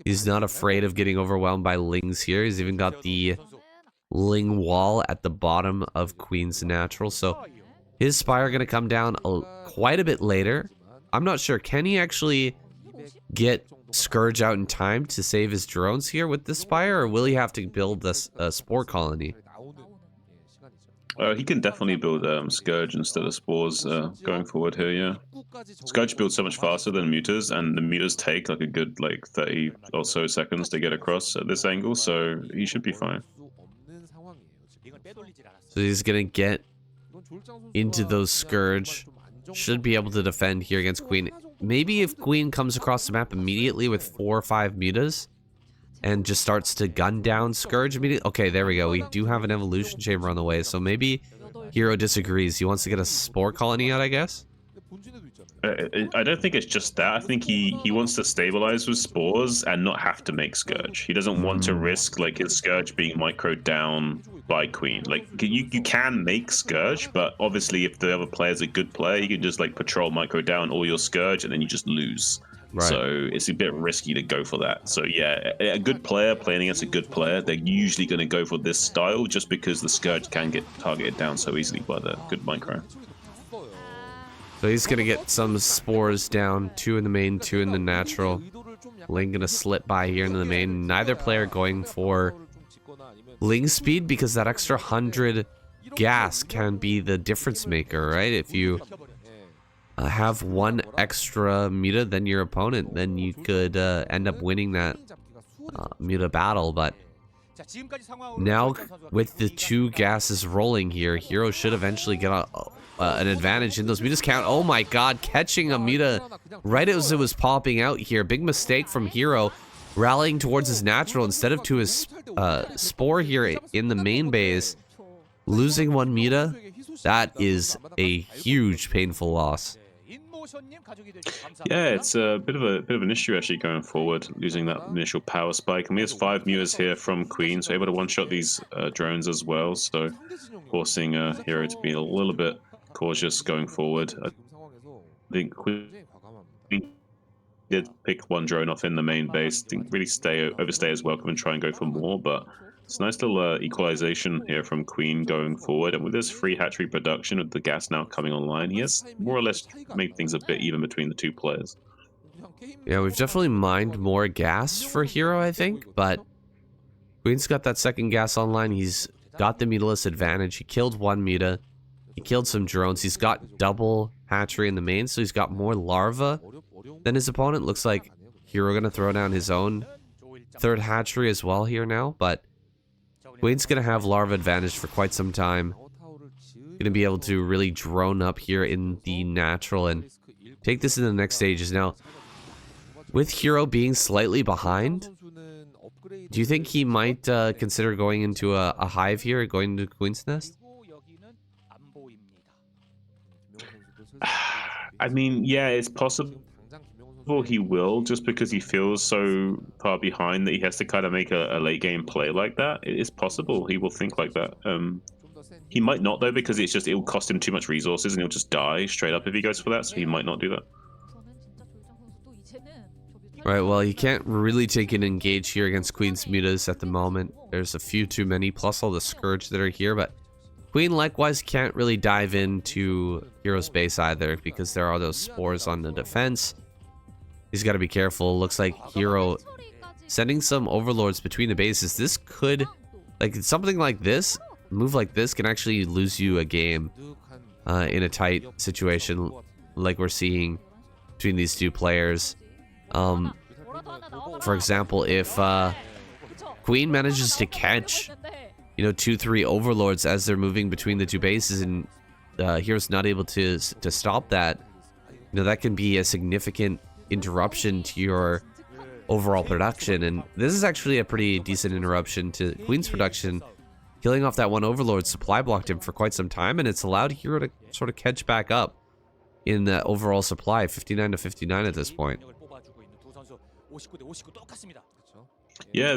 he's not afraid of getting overwhelmed by Lings here. He's even got the Ling wall at the bottom of Queen's natural, so his Spire going to come down quite a bit later. I'm not sure. Can he actually get Scourge out in time to save his drones here with this Spire, or will he have to build this Spore colony? He can definitely build Scourge instead of Spores going forward here, yeah. Scourge builds so much faster than Mutas, and the Mutas take like a good 30 or so seconds to get across at this angle, so he should be fine. So he's gonna get into those Scourge. Should be able to defend here against Queen. Maybe if Queen comes across the map immediately with 4 or 5 mutas and just starts to gun down Scourge immediately. Okay, there we go. We do have an evolution chamber on the way, so maybe Hero disagrees. He wants to get a spore colony out, I guess. I don't think it's just that. I think he wants to stabilize with Spores and not have to make Scourge. He doesn't want to risk like his Scourge being microed down by Queen. Like you can make Scourge, but obviously if the other player's a good player, you can just like patrol micro down all your Scourge and then you just lose. Right. So it's a bit risky to go for that. So yeah, a good player playing against a good player, they're usually going to go for this style just because the Scourge can get targeted down so easily by the good micro. So he's going to get some spores down, 2 in the main, 2 in the natural. Ling going to slip by here into the main. Neither player going for Ling speed because that extra 100 gas can be the difference maker, right? If you have 1 extra muta than your opponent, then you could end up winning that muta battle. But now with the 2 gases rolling here, Hero should eventually get an advantage in those mutas count. Oh my god, catching a muta right as it was popping out here. Big mistake from Hero, rallying towards his natural instead of to his spore here in the main base. Losing 1 muta, that is a huge painful loss. Yeah, it's a bit of an issue actually going forward, losing that initial power spike. And we have 5 mutas here from Queen, so able to one-shot these drones as well. So forcing Hero to be a little bit cautious going forward. I think Queen did pick 1 drone off in the main base. Didn't really overstay his welcome and try and go for more, but it's a nice little equalization here from Queen going forward. And with this free hatchery production with the gas now coming online, he has more or less made things a bit even between the 2 players. Yeah, we've definitely mined more gas for Hero, I think, but Queen's got that second gas online. He's got the mutalist advantage. He killed 1 muta. He killed some drones. He's got double hatchery in the main, so he's got more larva than his opponent. Looks like Hero gonna throw down his own 3rd hatchery as well here now, but Queen's gonna have larva advantage for quite some time. Gonna be able to really drone up here in the natural and take this in the next stages. Now, with Hero being slightly behind, do you think he might consider going into a hive here, going to Queen's Nest? I mean, yeah, it's possible he will, just because he feels so far behind that he has to kind of make a late game play like that. It is possible he will think like that. He might not though, because it will cost him too much resources and he'll just die straight up if he goes for that, so he might not do that. Right, well, he can't really take an engage here against Queen's mutas at the moment. There's a few too many, plus all the Scourge that are here, but Queen likewise can't really dive into Hero's base either because there are those spores on the defense. He's got to be careful. Looks like Hero sending some overlords between the bases. This could, like, something like this, move like this can actually lose you a game in a tight situation like we're seeing between these 2 players. For example, if Queen manages to catch, 2-3 overlords as they're moving between the 2 bases, and Hero's not able to stop that, that can be a significant interruption to your overall production. And this is actually a pretty decent interruption to Queen's production. Killing off that 1 overlord supply blocked him for quite some time, and it's allowed Hero to sort of catch back up in the overall supply, 59 to 59 at this point. Yeah,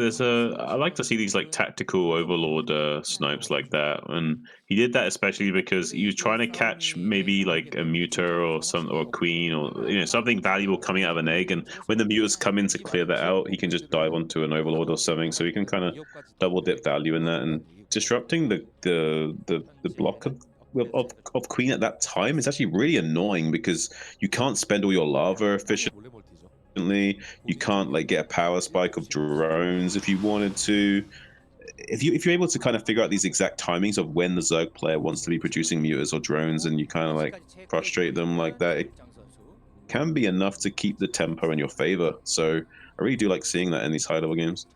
I like to see these like tactical overlord snipes like that, and he did that especially because he was trying to catch maybe like a muta or a queen or something valuable coming out of an egg, and when the mutas come in to clear that out, he can just dive onto an overlord or something, so he can kind of double dip value in that, and disrupting the block of Queen at that time is actually really annoying because you can't spend all your lava efficiently. You can't like get a power spike of drones if you wanted to. if you're able to kind of figure out these exact timings of when the Zerg player wants to be producing mutas or drones, and you kind of like frustrate them like that, it can be enough to keep the tempo in your favor. So I really do like seeing that in these high level games.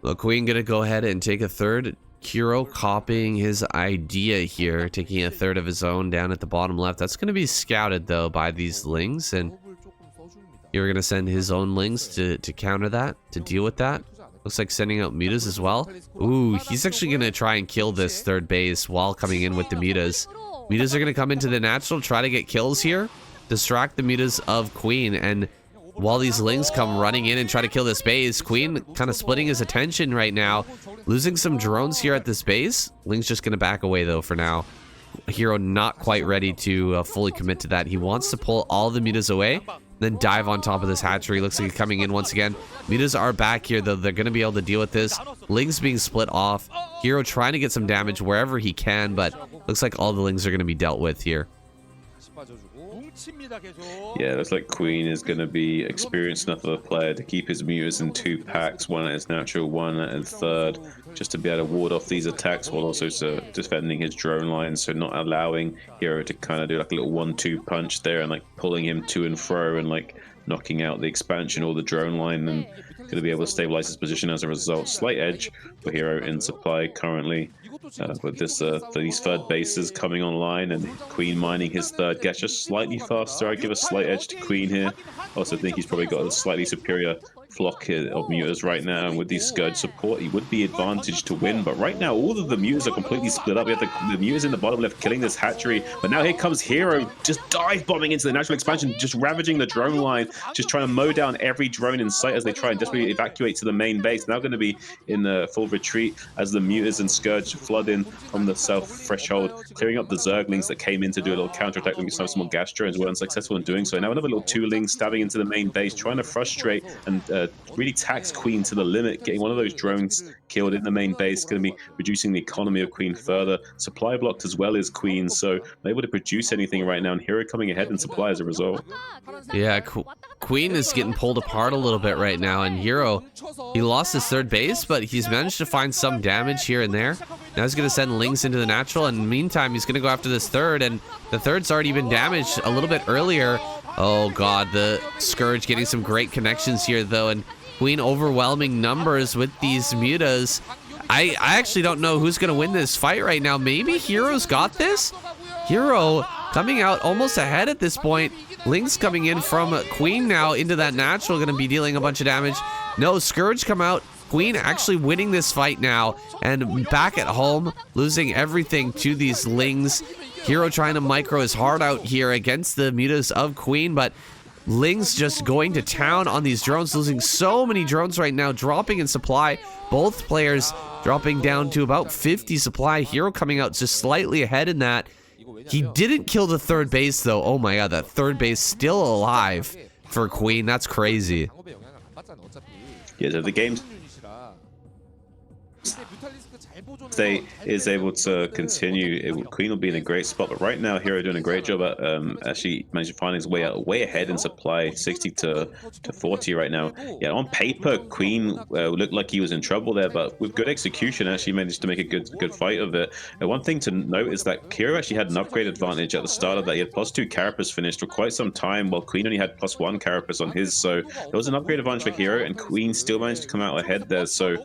Well, Queen gonna go ahead and take a third. Hero copying his idea here, taking a third of his own down at the bottom left. That's gonna be scouted though by these Lings, and you're gonna send his own Lings to counter that, to deal with that. Looks like sending out mutas as well. Ooh, he's actually gonna try and kill this third base while coming in with the mutas. Mutas are gonna come into the natural, try to get kills here, distract the mutas of Queen, and while these Lings come running in and try to kill this base, Queen kind of splitting his attention right now, losing some drones here at this base. Ling's just gonna back away though for now. Hero not quite ready to fully commit to that. He wants to pull all the mutas away, then dive on top of this hatchery. Looks like he's coming in once again. Mutas are back here though. They're going to be able to deal with this. Lings being split off. Hero trying to get some damage wherever he can, but looks like all the Lings are going to be dealt with here. Yeah, looks like Queen is going to be experienced enough of a player to keep his mutas in 2 packs, one at his natural, one at his third, just to be able to ward off these attacks while also defending his drone line, so not allowing Hero to kind of do like a little 1-2 punch there and like pulling him to and fro and like knocking out the expansion or the drone line, and going to be able to stabilize his position as a result. Slight edge for Hero in supply currently. With these third bases coming online and Queen mining his third gets just slightly faster. I give a slight edge to Queen here. Also think he's probably got a slightly superior flock of mutas right now, and with these Scourge support he would be advantaged to win, but right now all of the mutas are completely split up. We have the mutas in the bottom left killing this hatchery, but now here comes Hero just dive bombing into the natural expansion, just ravaging the drone line, just trying to mow down every drone in sight as they try and desperately evacuate to the main base. Now going to be in the full retreat as the mutas and Scourge flood in from the south threshold, clearing up the Zerglings that came in to do a little counterattack with some more gas drones. Were unsuccessful in doing so. Now another little 2 Lings stabbing into the main base, trying to frustrate and really tax Queen to the limit. Getting one of those drones killed in the main base, going to be reducing the economy of Queen further. Supply blocked as well as Queen, so not able to produce anything right now, and Hero coming ahead in supply as a result. Yeah, Queen is getting pulled apart a little bit right now, and Hero, he lost his third base, but he's managed to find some damage here and there. Now he's going to send Lings into the natural, and in the meantime, he's going to go after this third, and the third's already been damaged a little bit earlier. Oh god, the Scourge getting some great connections here though, and Queen overwhelming numbers with these mutas. I actually don't know who's going to win this fight right now. Maybe Hero's got this? Hero coming out almost ahead at this point. Lings coming in from Queen now into that natural, going to be dealing a bunch of damage. No, Scourge come out. Queen actually winning this fight now, and back at home, losing everything to these Lings. Hero trying to micro his heart out here against the mutas of Queen, but Lings just going to town on these drones, losing so many drones right now, dropping in supply. Both players dropping down to about 50 supply. Hero coming out just slightly ahead in that. He didn't kill the third base though. Oh my god, that third base still alive for Queen. That's crazy. Yeah, so the game's state is able to continue, Queen will be in a great spot, but right now Hero doing a great job at actually managed to find his way out, way ahead in supply, 60 to 40 right now. Yeah, on paper Queen looked like he was in trouble there, but with good execution actually managed to make a good fight of it. And one thing to note is that Hero actually had an upgrade advantage at the start of that. He had +2 carapace finished for quite some time, while Queen only had +1 carapace on his, so there was an upgrade advantage for Hero, and Queen still managed to come out ahead there. So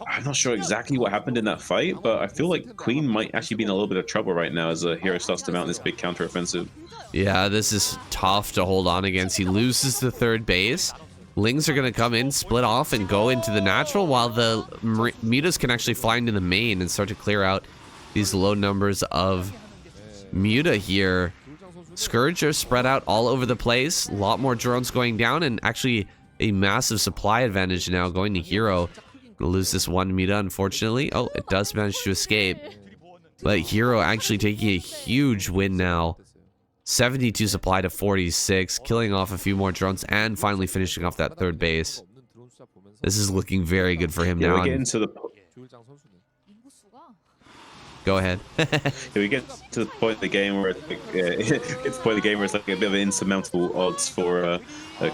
I'm not sure exactly what happened in that fight, but I feel like Queen might actually be in a little bit of trouble right now as Hero starts to mount this big counteroffensive. Yeah, this is tough to hold on against. He loses the third base. Lings are going to come in, split off, and go into the natural, while the mutas can actually fly into the main and start to clear out these low numbers of muta here. Scourge are spread out all over the place. A lot more drones going down, and actually a massive supply advantage now going to Hero. Gonna lose this one muta, unfortunately. Oh, it does manage to escape. But Hero actually taking a huge win now. 72 supply to 46, killing off a few more drones and finally finishing off that third base. This is looking very good for him now. We're getting to the Go ahead. We get to the point of the game where it's like, it's the point of the game where it's like a bit of insurmountable odds for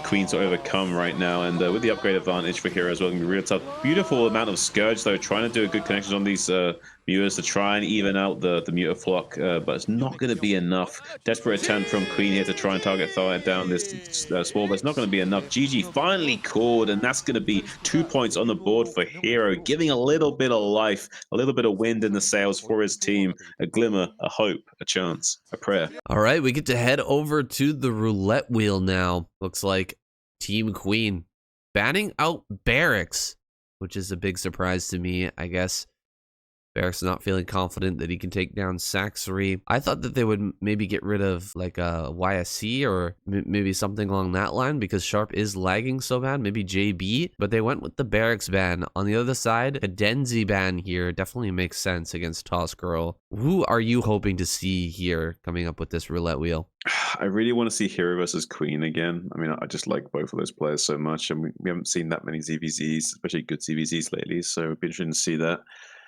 Queen to overcome right now, and with the upgrade advantage for Hero as well, gonna be real tough. Beautiful amount of Scourge though, trying to do a good connection on these Muters to try and even out the Muter flock, but it's not going to be enough. Desperate attempt from Queen here to try and target down this Spore, but it's not going to be enough. GG finally called, and that's going to be 2 points on the board for Hero, giving a little bit of life, a little bit of wind in the sails for his team. A glimmer, a hope, a chance, a prayer. All right, we get to head over to the roulette wheel now. Looks like Team Queen banning out Barracks, which is a big surprise to me, I guess. Barracks not feeling confident that he can take down Saxery. I thought that they would maybe get rid of like a YSC or maybe something along that line because Sharp is lagging so bad. Maybe JB, but they went with the Barracks ban. On the other side, a Denzi ban here definitely makes sense against Toss Girl. Who are you hoping to see here coming up with this roulette wheel? I really want to see Hero versus Queen again. I mean, I just like both of those players so much, and we haven't seen that many ZVZs, especially good ZVZs lately, so it'd be interesting to see that.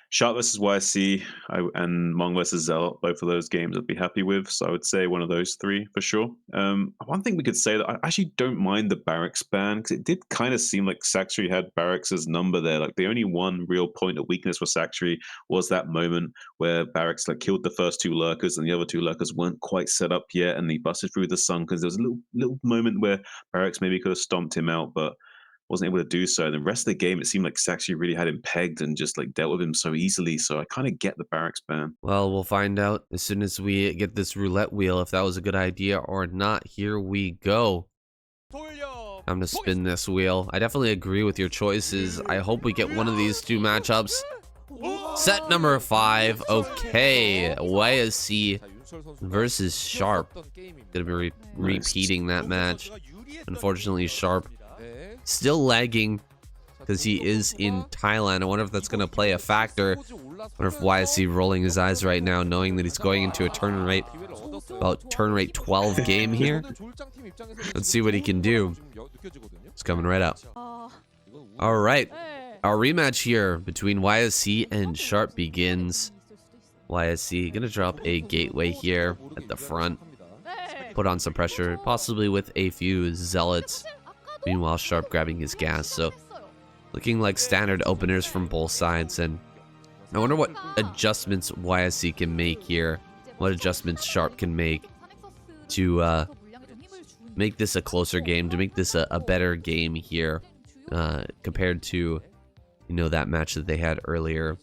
Sharp versus YSC and Mong versus Zealot, both of those games I'd be happy with. So I would say one of those three for sure. One thing we could say that I actually don't mind the Barracks ban because it did kind of seem like Saxery had Barracks' number there. Like the only one real point of weakness for Saxery was that moment where Barracks like killed the first two lurkers and the other two lurkers weren't quite set up yet, and he busted through the sun because there was a little moment where Barracks maybe could have stomped him out, but wasn't able to do so. The rest of the game, it seemed like Saxery really had him pegged and just like dealt with him so easily. So I kind of get the Barracks ban. Well, we'll find out as soon as we get this roulette wheel if that was a good idea or not. Here we go. I'm to spin this wheel. I definitely agree with your choices. I hope we get one of these two matchups. Set number 5. Okay, YSC versus Sharp. Gonna be repeating that match. Unfortunately, Sharp still lagging because he is in Thailand. I wonder if that's going to play a factor. I wonder if YSC rolling his eyes right now, knowing that he's going into a turn rate, about turn rate 12 game here. Let's see what he can do. It's coming right up. All right, our rematch here between YSC and Sharp begins. YSC gonna drop a gateway here at the front, put on some pressure, possibly with a few Zealots. Meanwhile, Sharp grabbing his gas, so looking like standard openers from both sides. And I wonder what adjustments YSC can make here, what adjustments Sharp can make to make this a closer game, to make this a better game here compared to, you know, that match that they had earlier.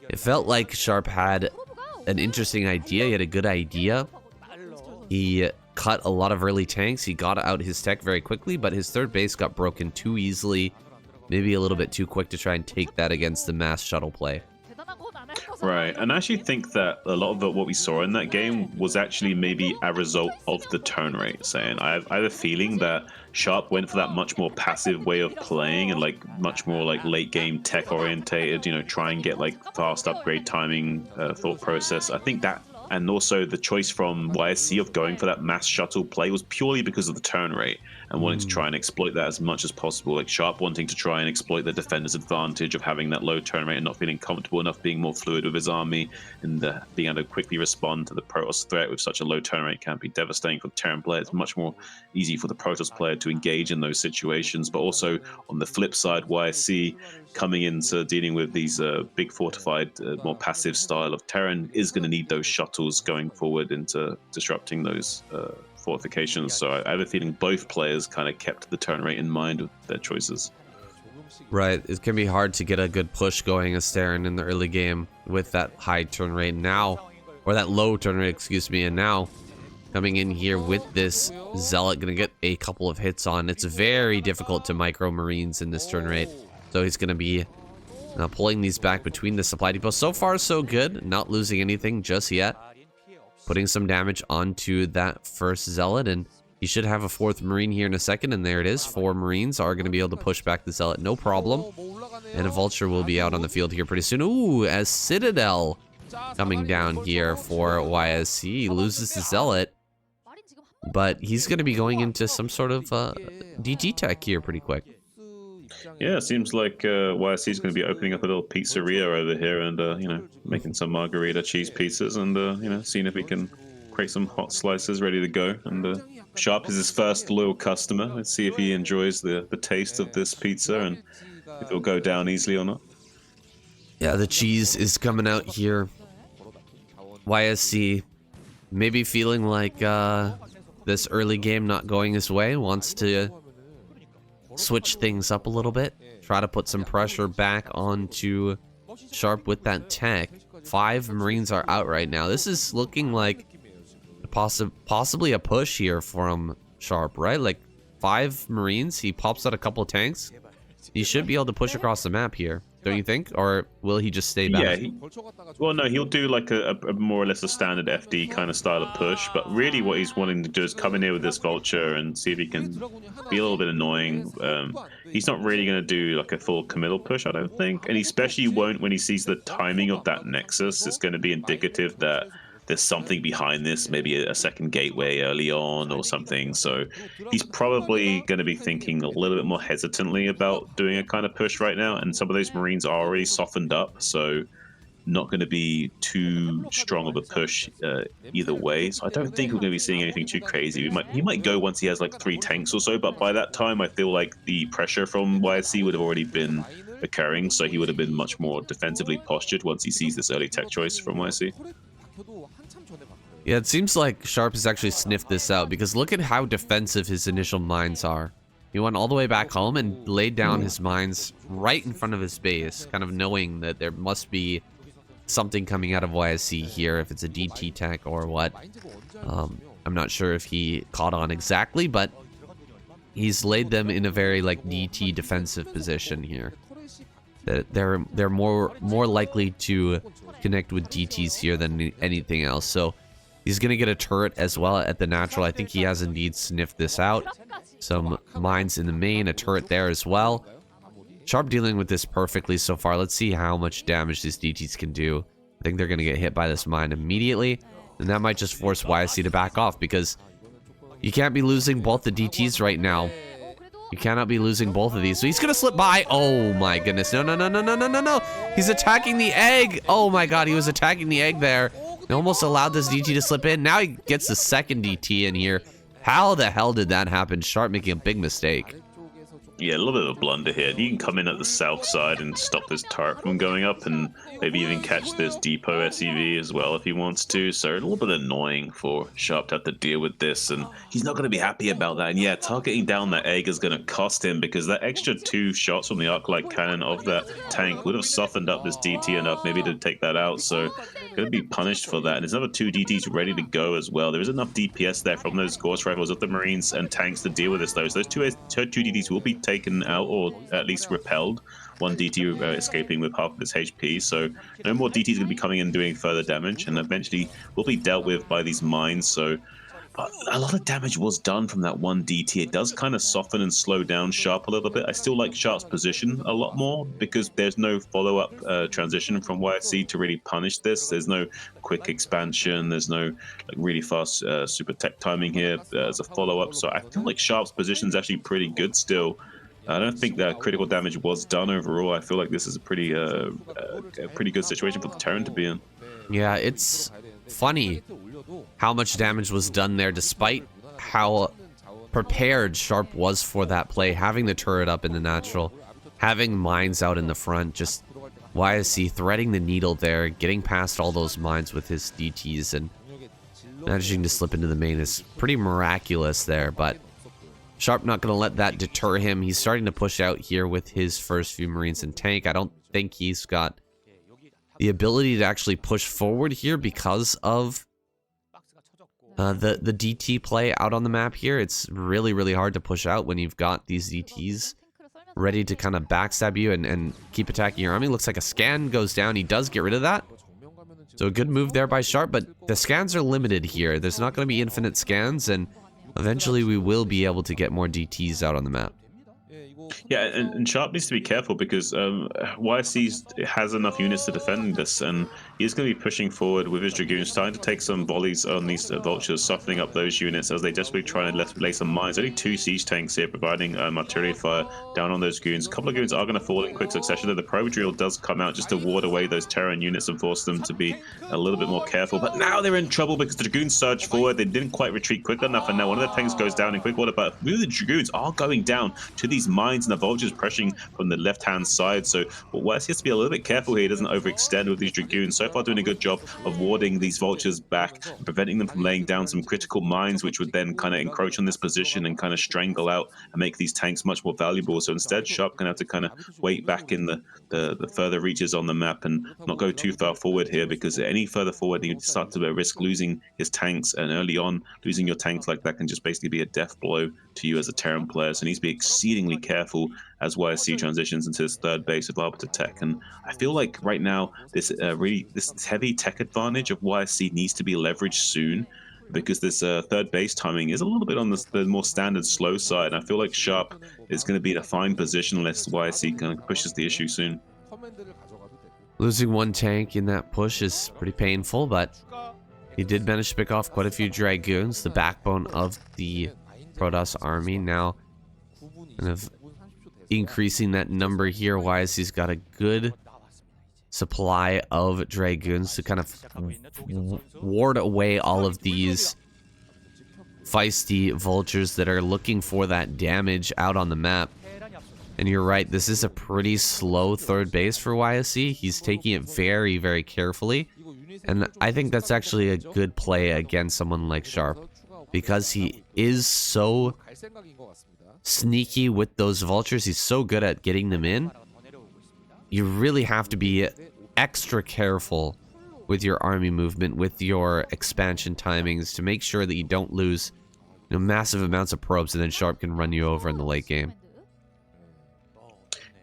It felt like Sharp had an interesting idea. He had a good idea. He cut a lot of early tanks. He got out his tech very quickly, but his third base got broken too easily. Maybe a little bit too quick to try and take that against the mass shuttle play. Right, and I actually think that a lot of what we saw in that game was actually maybe a result of the turn rate. Saying I have a feeling that Sharp went for that much more passive way of playing and like much more like late game tech orientated. You know, try and get like fast upgrade timing thought process. I think that. And also the choice from YSC of going for that mass shuttle play was purely because of the turn rate and wanting to try and exploit that as much as possible. Like Sharp wanting to try and exploit the defender's advantage of having that low turn rate and not feeling comfortable enough, being more fluid with his army, and being able to quickly respond to the Protoss threat with such a low turn rate can be devastating for the Terran player. It's much more easy for the Protoss player to engage in those situations. But also on the flip side, YSC coming into dealing with these big fortified, more passive style of Terran is going to need those shuttles going forward into disrupting those fortifications. So I have a feeling both players kind of kept the turn rate in mind with their choices. Right, it can be hard to get a good push going as Terran in the early game with that high turn rate now, or that low turn rate, excuse me, and now coming in here with this Zealot, gonna get a couple of hits on. It's very difficult to micro Marines in this turn rate, so he's gonna be pulling these back between the supply depots. So far, so good, not losing anything just yet. Putting some damage onto that first Zealot, and he should have a fourth Marine here in a second, and there it is. 4 Marines are going to be able to push back the Zealot, no problem. And a Vulture will be out on the field here pretty soon. Ooh, as Citadel coming down here for YSC. He loses the Zealot, but he's going to be going into some sort of DT tech here pretty quick. Yeah, it seems like YSC is going to be opening up a little pizzeria over here and, you know, making some margarita cheese pizzas and, you know, seeing if we can create some hot slices ready to go. And Sharp is his first loyal customer. Let's see if he enjoys the taste of this pizza and if it'll go down easily or not. Yeah, the cheese is coming out here. YSC maybe feeling like this early game not going his way, wants to switch things up a little bit, try to put some pressure back onto Sharp with that tech. 5 Marines are out right now. This is looking like possibly a push here from Sharp, right? Like 5 Marines, he pops out a couple of tanks. He should be able to push across the map here, don't you think? Or will he just stay back? Yeah, well, no, he'll do like a more or less a standard FD kind of style of push, but really what he's wanting to do is come in here with this Vulture and see if he can be a little bit annoying. He's not really going to do like a full committal push, I don't think, and he especially won't when he sees the timing of that Nexus. It's going to be indicative that there's something behind this, maybe a second gateway early on or something. So he's probably going to be thinking a little bit more hesitantly about doing a kind of push right now. And some of those Marines are already softened up, so not going to be too strong of a push either way. So I don't think we're going to be seeing anything too crazy. He might go once he has like 3 tanks or so, but by that time I feel like the pressure from YSC would have already been occurring, so he would have been much more defensively postured once he sees this early tech choice from YSC. Yeah, it seems like Sharp has actually sniffed this out, because look at how defensive his initial mines are. He went all the way back home and laid down his mines right in front of his base, kind of knowing that there must be something coming out of YSC here, if it's a DT tech or what. I'm not sure if he caught on exactly, but he's laid them in a very like DT defensive position here. That they're more likely to connect with DTs here than anything else. So he's gonna get a turret as well at the natural. I think he has indeed sniffed this out. Some mines in the main, a turret there as well. Sharp dealing with this perfectly so far. Let's see how much damage these DTs can do. I think they're gonna get hit by this mine immediately, and that might just force YSC to back off, because you can't be losing both the DTs right now. You cannot be losing both of these. So he's gonna slip by. Oh my goodness. No. He's attacking the egg. Oh my god, he was attacking the egg there. He almost allowed this DT to slip in. Now he gets the second DT in here. How the hell did that happen? Sharp making a big mistake. Yeah, a little bit of a blunder here. He can come in at the south side and stop this turret from going up, and maybe even catch this depot SEV as well if he wants to. So a little bit annoying for Sharp to have to deal with this, and he's not going to be happy about that. And yeah, targeting down that egg is going to cost him, because that extra 2 shots from the arc light cannon of that tank would have softened up this DT enough maybe to take that out. So going to be punished for that. And there's another 2 DTs ready to go as well. There is enough DPS there from those Ghost Rifles of the Marines and tanks to deal with this though. So those two DTs will be taken out, or at least repelled. 1 DT escaping with half of its HP, so no more DTs going to be coming in doing further damage, and eventually will be dealt with by these mines. So a lot of damage was done from that 1 DT. It does kind of soften and slow down Sharp a little bit. I still like Sharp's position a lot more, because there's no follow-up transition from YSC to really punish this. There's no quick expansion. There's no like really fast super tech timing here as a follow-up. So I feel like Sharp's position is actually pretty good still. I don't think that critical damage was done overall. I feel like this is a pretty good situation for the Terran to be in. Yeah, it's funny how much damage was done there, despite how prepared Sharp was for that play. Having the turret up in the natural, having mines out in the front, just YSC threading the needle there, getting past all those mines with his DTs, and managing to slip into the main is pretty miraculous there, but Sharp not going to let that deter him. He's starting to push out here with his first few Marines and tank. I don't think he's got the ability to actually push forward here because of the DT play out on the map here. It's really hard to push out when you've got these DTs ready to kind of backstab you and keep attacking your army. Looks like a scan goes down. He does get rid of that. So a good move there by Sharp, but the scans are limited here. There's not going to be infinite scans, and eventually we will be able to get more DTs out on the map. Yeah, and Sharp needs to be careful, because YSC has enough units to defend this, and He's going to be pushing forward with his Dragoons, starting to take some volleys on these Vultures, softening up those units as they desperately try and lay some mines. Only 2 siege tanks here providing artillery fire down on those goons. A couple of goons are going to fall in quick succession, though the probe drill does come out just to ward away those Terran units and force them to be a little bit more careful. But now they're in trouble because the Dragoons surge forward. They didn't quite retreat quick enough, and now one of the tanks goes down in quick order. But really, the Dragoons are going down to these mines, and the Vultures pressing from the left-hand side. So YSC has to be a little bit careful here. He doesn't overextend with these Dragoons. So far, doing a good job of warding these Vultures back and preventing them from laying down some critical mines, which would then kind of encroach on this position and kind of strangle out and make these tanks much more valuable. So instead, Sharp gonna have to kind of wait back in the further reaches on the map and not go too far forward here, because any further forward, you start to risk losing his tanks, and early on, losing your tanks like that can just basically be a death blow to you as a Terran player. So he needs to be exceedingly careful as YSC transitions into his third base of Arbiter Tech. And I feel like right now, this heavy tech advantage of YSC needs to be leveraged soon, because this third base timing is a little bit on the more standard slow side. And I feel like Sharp is going to be in a fine position unless YSC kind of pushes the issue soon. Losing 1 tank in that push is pretty painful, but he did manage to pick off quite a few Dragoons, the backbone of the Protoss army. Now kind of increasing that number here. YSC's got a good supply of Dragoons to kind of ward away all of these feisty Vultures that are looking for that damage out on the map. And you're right, this is a pretty slow third base for YSC. He's taking it very, very carefully. And I think that's actually a good play against someone like Sharp, because he is so sneaky with those Vultures. He's so good at getting them in. You really have to be extra careful with your army movement, with your expansion timings, to make sure that you don't lose massive amounts of probes, and then Sharp can run you over in the late game.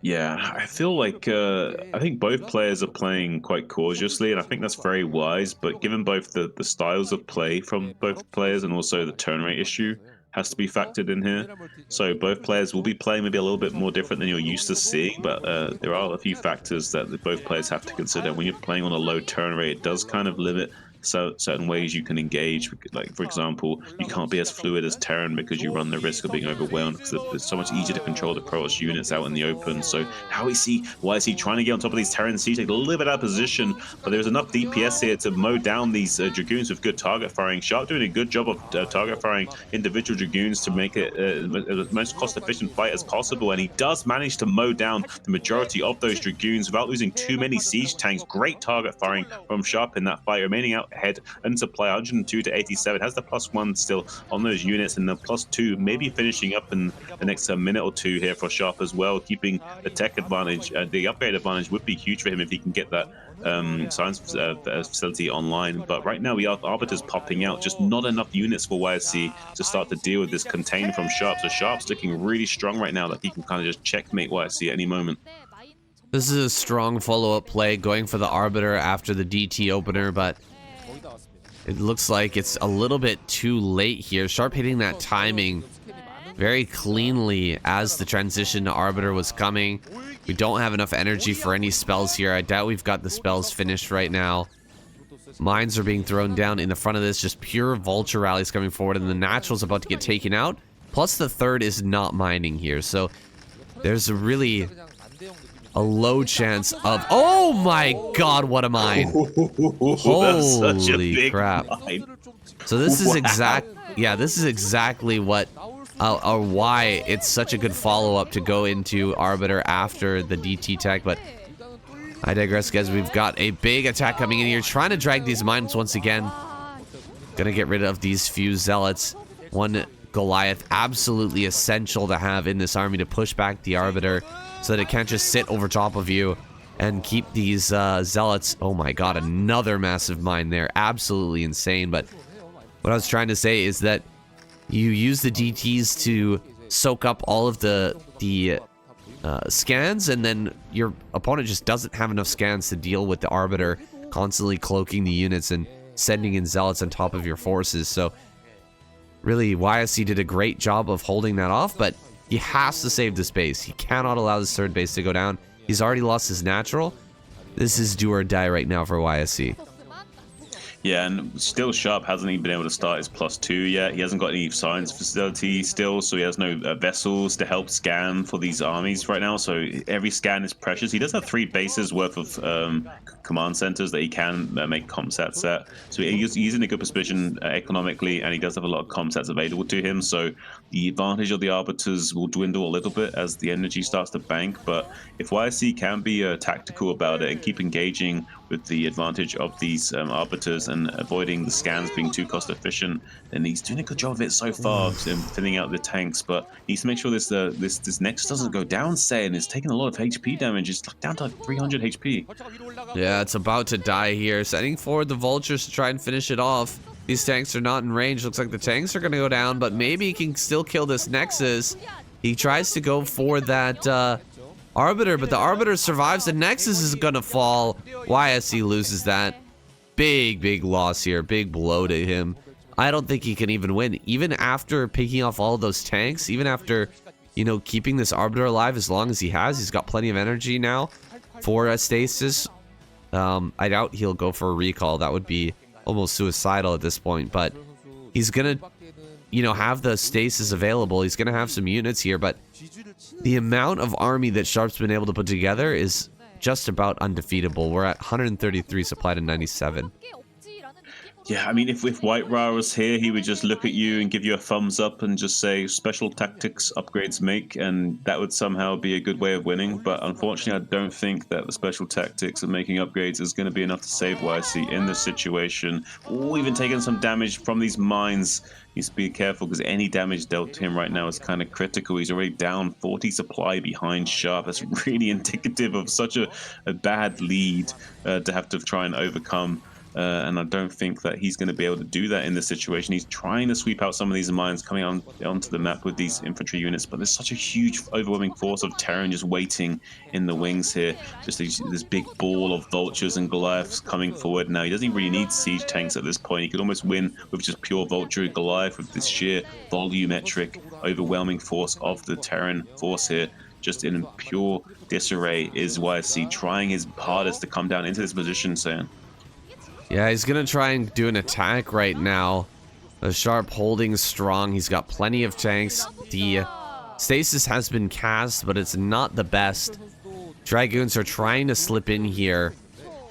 Yeah, I feel like I think both players are playing quite cautiously, and I think that's very wise. But given both the styles of play from both players and also the turn rate issue has to be factored in here. So both players will be playing maybe a little bit more different than you're used to seeing, but there are a few factors that both players have to consider. When you're playing on a low turn rate, it does kind of limit certain ways you can engage. Like, for example, you can't be as fluid as Terran because you run the risk of being overwhelmed, because it's so much easier to control the Protoss units out in the open. So how we see YSC trying to get on top of these Terran siege, take a little bit out of position, but there's enough DPS here to mow down these Dragoons with good target firing. Sharp doing a good job of target firing individual Dragoons to make it the most cost-efficient fight as possible, and he does manage to mow down the majority of those Dragoons without losing too many siege tanks. Great target firing from Sharp in that fight, remaining out ahead and supply 102 to 87, has the +1 still on those units, and the +2 maybe finishing up in the next minute or two here for Sharp as well, keeping the tech advantage. The upgrade advantage would be huge for him if he can get that science facility online. But right now we have Arbiters popping out, just not enough units for YSC to start to deal with this contain from Sharp. So Sharp's looking really strong right now, that he can kind of just checkmate YSC at any moment. This is a strong follow-up play, going for the Arbiter after the DT opener, but it looks like it's a little bit too late here. Sharp hitting that timing very cleanly as the transition to Arbiter was coming. We don't have enough energy for any spells here. I doubt we've got the spells finished right now. Mines are being thrown down in the front of this. Just pure Vulture rallies coming forward, and the Natural's about to get taken out. Plus the third is not mining here, so there's really a low chance of... Oh my god, what a mine! Holy crap! Mine. So this is this is exactly what or why it's such a good follow-up to go into Arbiter after the DT tech. But I digress, guys. We've got a big attack coming in here, trying to drag these mines once again. Gonna get rid of these few Zealots. One Goliath, absolutely essential to have in this army to push back the Arbiter, so that it can't just sit over top of you and keep these Zealots. Oh my god, another massive mine there. Absolutely insane. But what I was trying to say is that you use the DTs to soak up all of the scans, and then your opponent just doesn't have enough scans to deal with the Arbiter constantly cloaking the units and sending in Zealots on top of your forces. So really, YSC did a great job of holding that off, but he has to save the space. He cannot allow this third base to go down. He's already lost his natural. This is do or die right now for YSC. Yeah, and still Sharp hasn't even been able to start his +2 yet. He hasn't got any science facility still, so he has no vessels to help scan for these armies right now. So every scan is precious. He does have 3 bases worth of command centers that he can make comsats at. So he's in a good position economically, and he does have a lot of comsats available to him. So the advantage of the Arbiters will dwindle a little bit as the energy starts to bank. But if YSC can be tactical about it and keep engaging with the advantage of these Arbiters and avoiding the scans being too cost efficient, then he's doing a good job of it so far, thinning out the tanks. But he needs to make sure this Nexus doesn't go down. And it's taking a lot of HP damage. It's down to like 300 HP. Yeah, it's about to die here. Sending forward the Vultures to try and finish it off. These tanks are not in range. Looks like the tanks are going to go down, but maybe he can still kill this Nexus. He tries to go for that Arbiter, but the Arbiter survives. The Nexus is going to fall. YSC loses that. Big loss here. Big blow to him. I don't think he can even win. Even after picking off all of those tanks, even after, you know, keeping this Arbiter alive as long as he has, he's got plenty of energy now for a stasis. I doubt he'll go for a recall. That would be almost suicidal at this point, but he's gonna, you know, have the stasis available. He's gonna have some units here, but the amount of army that Sharp's been able to put together is just about undefeatable. We're at 133 supply to 97. Yeah, I mean, if White Ra was here, he would just look at you and give you a thumbs up and just say, special tactics upgrades make, and that would somehow be a good way of winning. But unfortunately, I don't think that the special tactics of making upgrades is going to be enough to save YC in this situation. Or even taking some damage from these mines. He needs to be careful because any damage dealt to him right now is kind of critical. He's already down 40 supply behind Sharp. That's really indicative of such a bad lead to have to try and overcome. And I don't think that he's going to be able to do that in this situation. He's trying to sweep out some of these mines coming onto the map with these infantry units, but there's such a huge, overwhelming force of Terran just waiting in the wings here. Just this big ball of Vultures and Goliaths coming forward now. He doesn't really need siege tanks at this point. He could almost win with just pure Vulture Goliath with this sheer volumetric, overwhelming force of the Terran force here. Just in pure disarray is YSC trying his hardest to come down into this position, saying. Yeah, he's gonna try and do an attack right now. The Sharp holding strong. He's got plenty of tanks. The stasis has been cast, but it's not the best. Dragoons are trying to slip in here,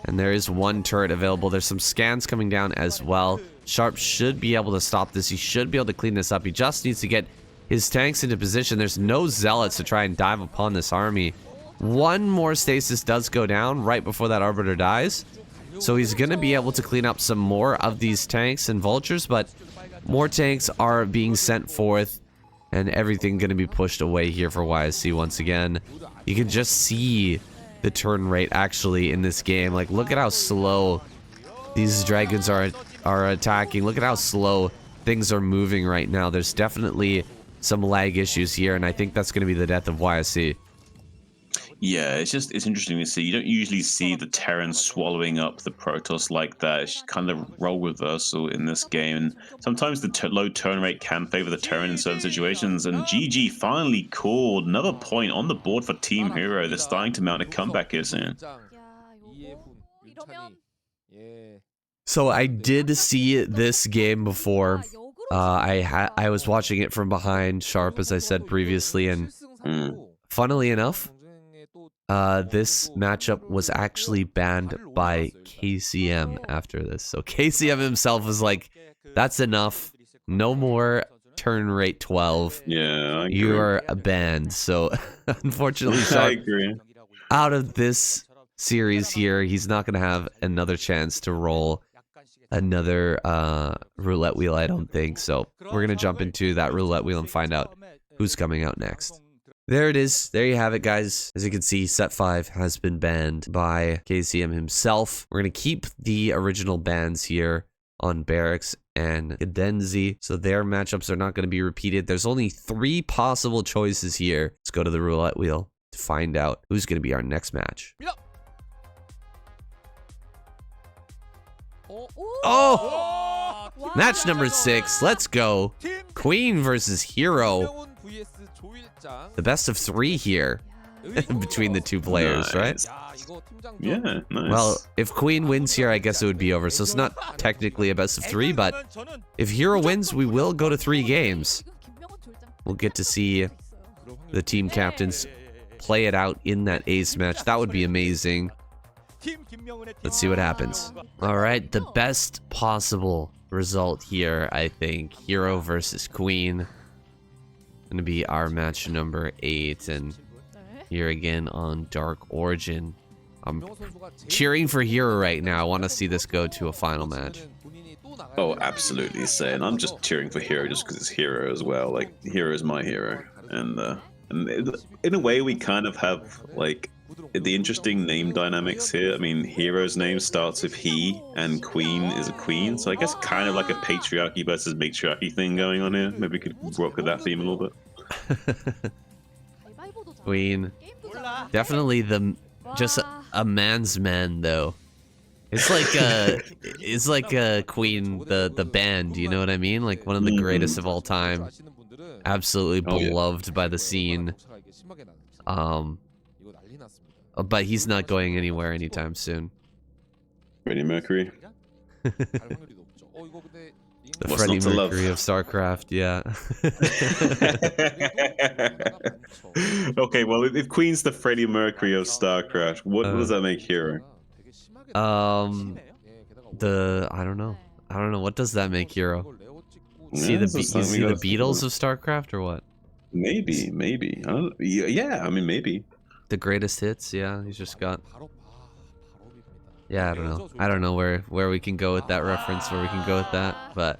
and there is one turret available. There's some scans coming down as well. Sharp should be able to stop this. He should be able to clean this up. He just needs to get his tanks into position. There's no zealots to try and dive upon this army. One more stasis does go down right before that Arbiter dies. So he's going to be able to clean up some more of these tanks and Vultures, but more tanks are being sent forth and everything going to be pushed away here for YSC once again. You can just see the turn rate actually in this game. Like, look at how slow these Dragons are attacking. Look at how slow things are moving right now. There's definitely some lag issues here, and I think that's going to be the death of YSC. Yeah, it's interesting to see. You don't usually see the Terran swallowing up the Protoss like that. It's kind of role reversal in this game. And sometimes the low turn rate can favor the Terran in certain situations. And GG finally called another point on the board for Team Hero. They're starting to mount a comeback here soon. So I did see this game before. I was watching it from behind Sharp, as I said previously, and funnily enough, this matchup was actually banned by KCM after this. So KCM himself was like, that's enough. No more turn rate 12. Yeah, I agree. You are banned. So unfortunately, Sharp, out of this series here, he's not going to have another chance to roll another roulette wheel, I don't think. So we're going to jump into that roulette wheel and find out who's coming out next. There it is. There you have it, guys. As you can see, set 5 has been banned by KCM himself. We're going to keep the original bans here on Barracks and Cadenzi, so their matchups are not going to be repeated. There's only 3 possible choices here. Let's go to the roulette wheel to find out who's going to be our next match. Oh! Match number 6. Let's go. Queen versus Hero. The best of 3 here. between the two players, right? Nice. Yeah, nice. Well, if Queen wins here, I guess it would be over. So it's not technically a best of 3, but if Hero wins, we will go to 3 games. We'll get to see the team captains play it out in that ace match. That would be amazing. Let's see what happens. All right, the best possible result here, I think. Hero versus Queen. Gonna be our match number 8, and here again on Dark Origin. I'm cheering for Hero right now. I want to see this go to a final match. Oh, absolutely, Sane. I'm just cheering for Hero just because it's Hero as well. Like, Hero is my hero. And in a way, we kind of have, like, the interesting name dynamics here. I mean, Hero's name starts with he, and Queen is a queen. So I guess kind of like a patriarchy versus matriarchy thing going on here. Maybe we could work with that theme a little bit. Queen. Definitely just a man's man, though. It's like a Queen, the band, you know what I mean? Like one of the greatest of all time. Absolutely beloved by the scene. But he's not going anywhere anytime soon. Freddie Mercury. The Freddie Mercury of Starcraft, yeah. Okay, well, if Queen's the Freddie Mercury of Starcraft, what does that make Hero? I don't know. What does that make Hero? See the Beatles of Starcraft or what? Maybe. Yeah, I mean, maybe. The greatest hits, yeah. He's just got. Yeah, I don't know. I don't know where we can go with that reference, where we can go with that, but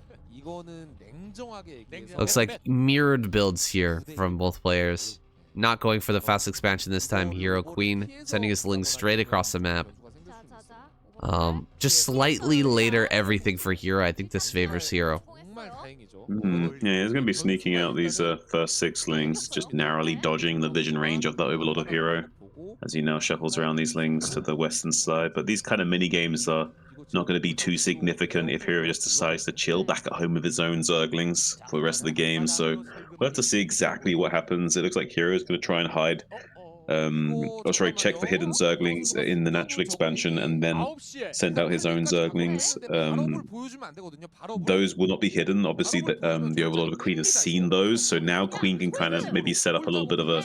looks like mirrored builds here from both players. Not going for the fast expansion this time. Hero Queen sending his lings straight across the map. Just slightly later everything for Hero. I think this favors Hero. Yeah, he's going to be sneaking out these first 6 lings, just narrowly dodging the vision range of the Overlord of Hero, as he now shuffles around these lings to the western side. But these kind of mini-games are not going to be too significant if Hero just decides to chill back at home with his own Zerglings for the rest of the game. So we'll have to see exactly what happens. It looks like Hero is going to try and hide. Check for hidden Zerglings in the natural expansion and then send out his own Zerglings. Those will not be hidden. Obviously, the Overlord of the Queen has seen those, so now Queen can kind of maybe set up a little bit of a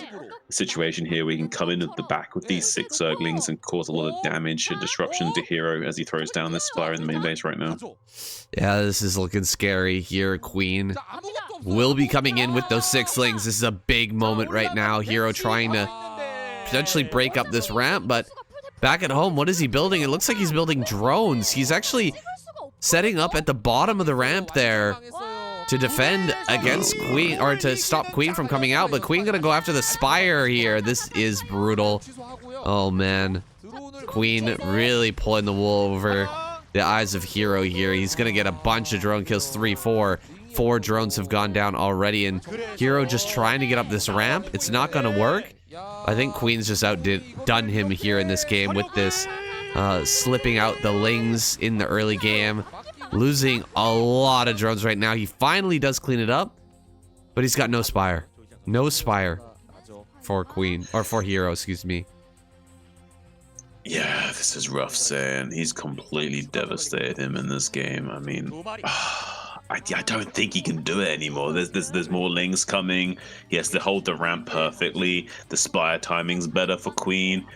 situation here where he can come in at the back with these 6 Zerglings and cause a lot of damage and disruption to Hero as he throws down this Spire in the main base right now. Yeah, this is looking scary here. Queen will be coming in with those 6 lings. This is a big moment right now. Hero trying to potentially break up this ramp, but back at home, what is he building? It looks like he's building drones. He's actually setting up at the bottom of the ramp there to defend against Queen, or to stop Queen from coming out, but Queen gonna go after the Spire here. This is brutal. Oh man, Queen really pulling the wool over the eyes of Hero here. He's gonna get a bunch of drone kills, 3, 4. 4 drones have gone down already, and Hero just trying to get up this ramp. It's not gonna work. I think Queen's just outdone him here in this game with this slipping out the lings in the early game, losing a lot of drones right now. He finally does clean it up, but he's got no Spire. No Spire for Queen, or for Hero, excuse me. Yeah, this is rough, Sam. He's completely devastated him in this game. I mean, I don't think he can do it anymore. There's more lings coming. He has to hold the ramp perfectly. The Spire timing's better for Queen.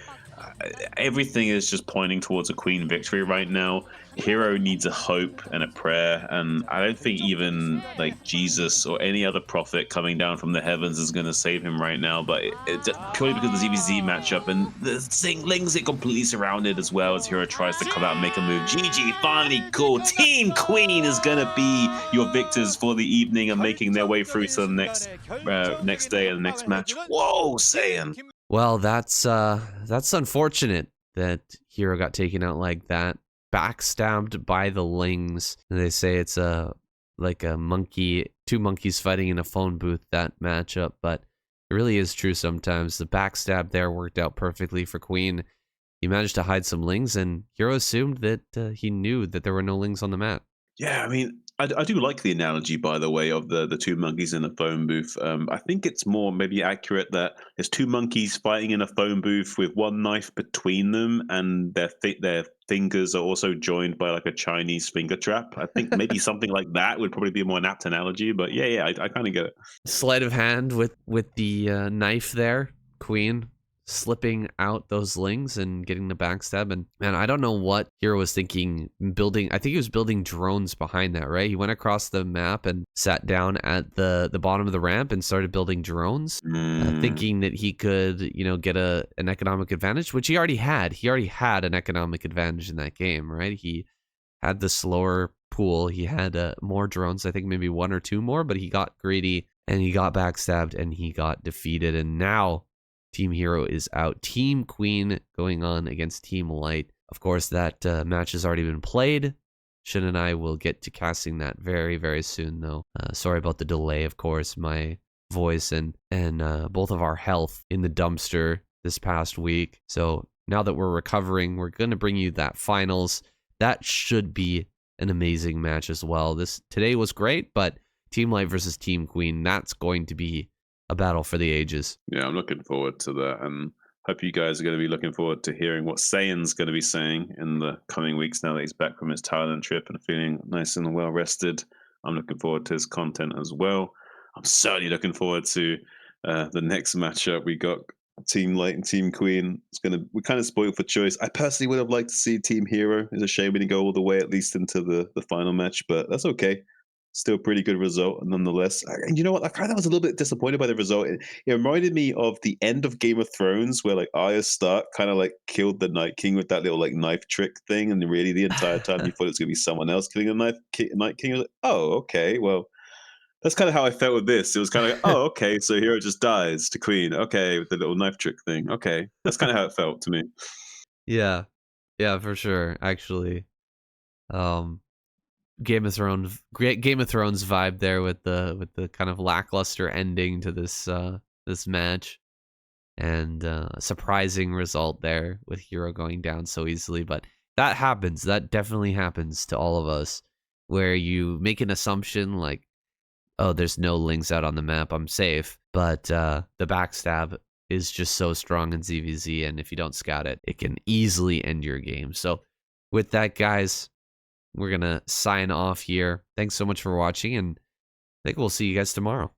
Everything is just pointing towards a Queen victory right now. Hero needs a hope and a prayer, and I don't think even like Jesus or any other prophet coming down from the heavens is going to save him right now. But it's purely because of the ZVZ matchup, and the Lings get completely surrounded as well as Hero tries to come out and make a move. GG, finally cool. Team Queen is going to be your victors for the evening and making their way through to the next day and the next match. Whoa, Saiyan. Well, that's unfortunate that Hero got taken out like that. Backstabbed by the lings. They say it's like a monkey, 2 monkeys fighting in a phone booth, that matchup, but it really is true sometimes. The backstab there worked out perfectly for Queen. He managed to hide some lings, and Hero assumed that he knew that there were no lings on the map. Yeah, I mean, I do like the analogy, by the way, of the two monkeys in a phone booth. I think it's more maybe accurate that there's two monkeys fighting in a phone booth with one knife between them, and their fingers are also joined by like a Chinese finger trap. I think maybe something like that would probably be a more apt analogy. But yeah, I kind of get it. Sleight of hand with the knife there, Queen slipping out those lings and getting the backstab. And man, I don't know what Hero was thinking building. I think he was building drones behind that, right? He went across the map and sat down at the bottom of the ramp and started building drones, thinking that he could, get an economic advantage, which he already had. He already had an economic advantage in that game, right? He had the slower pool. He had more drones, I think maybe one or two more, but he got greedy and he got backstabbed and he got defeated. And now Team Hero is out. Team Queen going on against Team Light. Of course, that match has already been played. Shin and I will get to casting that very, very soon, though. Sorry about the delay, of course. My voice and both of our health in the dumpster this past week. So now that we're recovering, we're going to bring you that finals. That should be an amazing match as well. Today was great, but Team Light versus Team Queen, that's going to be a battle for the ages. Yeah, I'm looking forward to that, and hope you guys are going to be looking forward to hearing what Sayan's going to be saying in the coming weeks now that he's back from his Thailand trip and feeling nice and well rested. I'm looking forward to his content as well. I'm certainly looking forward to the next matchup. We got Team Light and Team Queen. We're kind of spoiled for choice. I personally would have liked to see Team Hero. It's a shame we didn't go all the way at least into the final match, but that's okay. Still pretty good result nonetheless. And you know what? I kind of was a little bit disappointed by the result. It reminded me of the end of Game of Thrones, where like Arya Stark kind of like killed the Night King with that little like knife trick thing, and really the entire time you thought it was gonna be someone else killing the Night King. I was like, oh, okay, well, that's kind of how I felt with this. It was kind of like, oh, okay, so Hero just dies to Queen. Okay, with the little knife trick thing. Okay, that's kind of how it felt to me. Yeah. Yeah, for sure. Actually, um, Game of Thrones, great Game of Thrones vibe there with the kind of lackluster ending to this match, and surprising result there with Hero going down so easily. But that happens. That definitely happens to all of us, where you make an assumption like, oh, there's no links out on the map, I'm safe. But the backstab is just so strong in ZVZ, and if you don't scout it, it can easily end your game. So with that, guys, we're going to sign off here. Thanks so much for watching, and I think we'll see you guys tomorrow.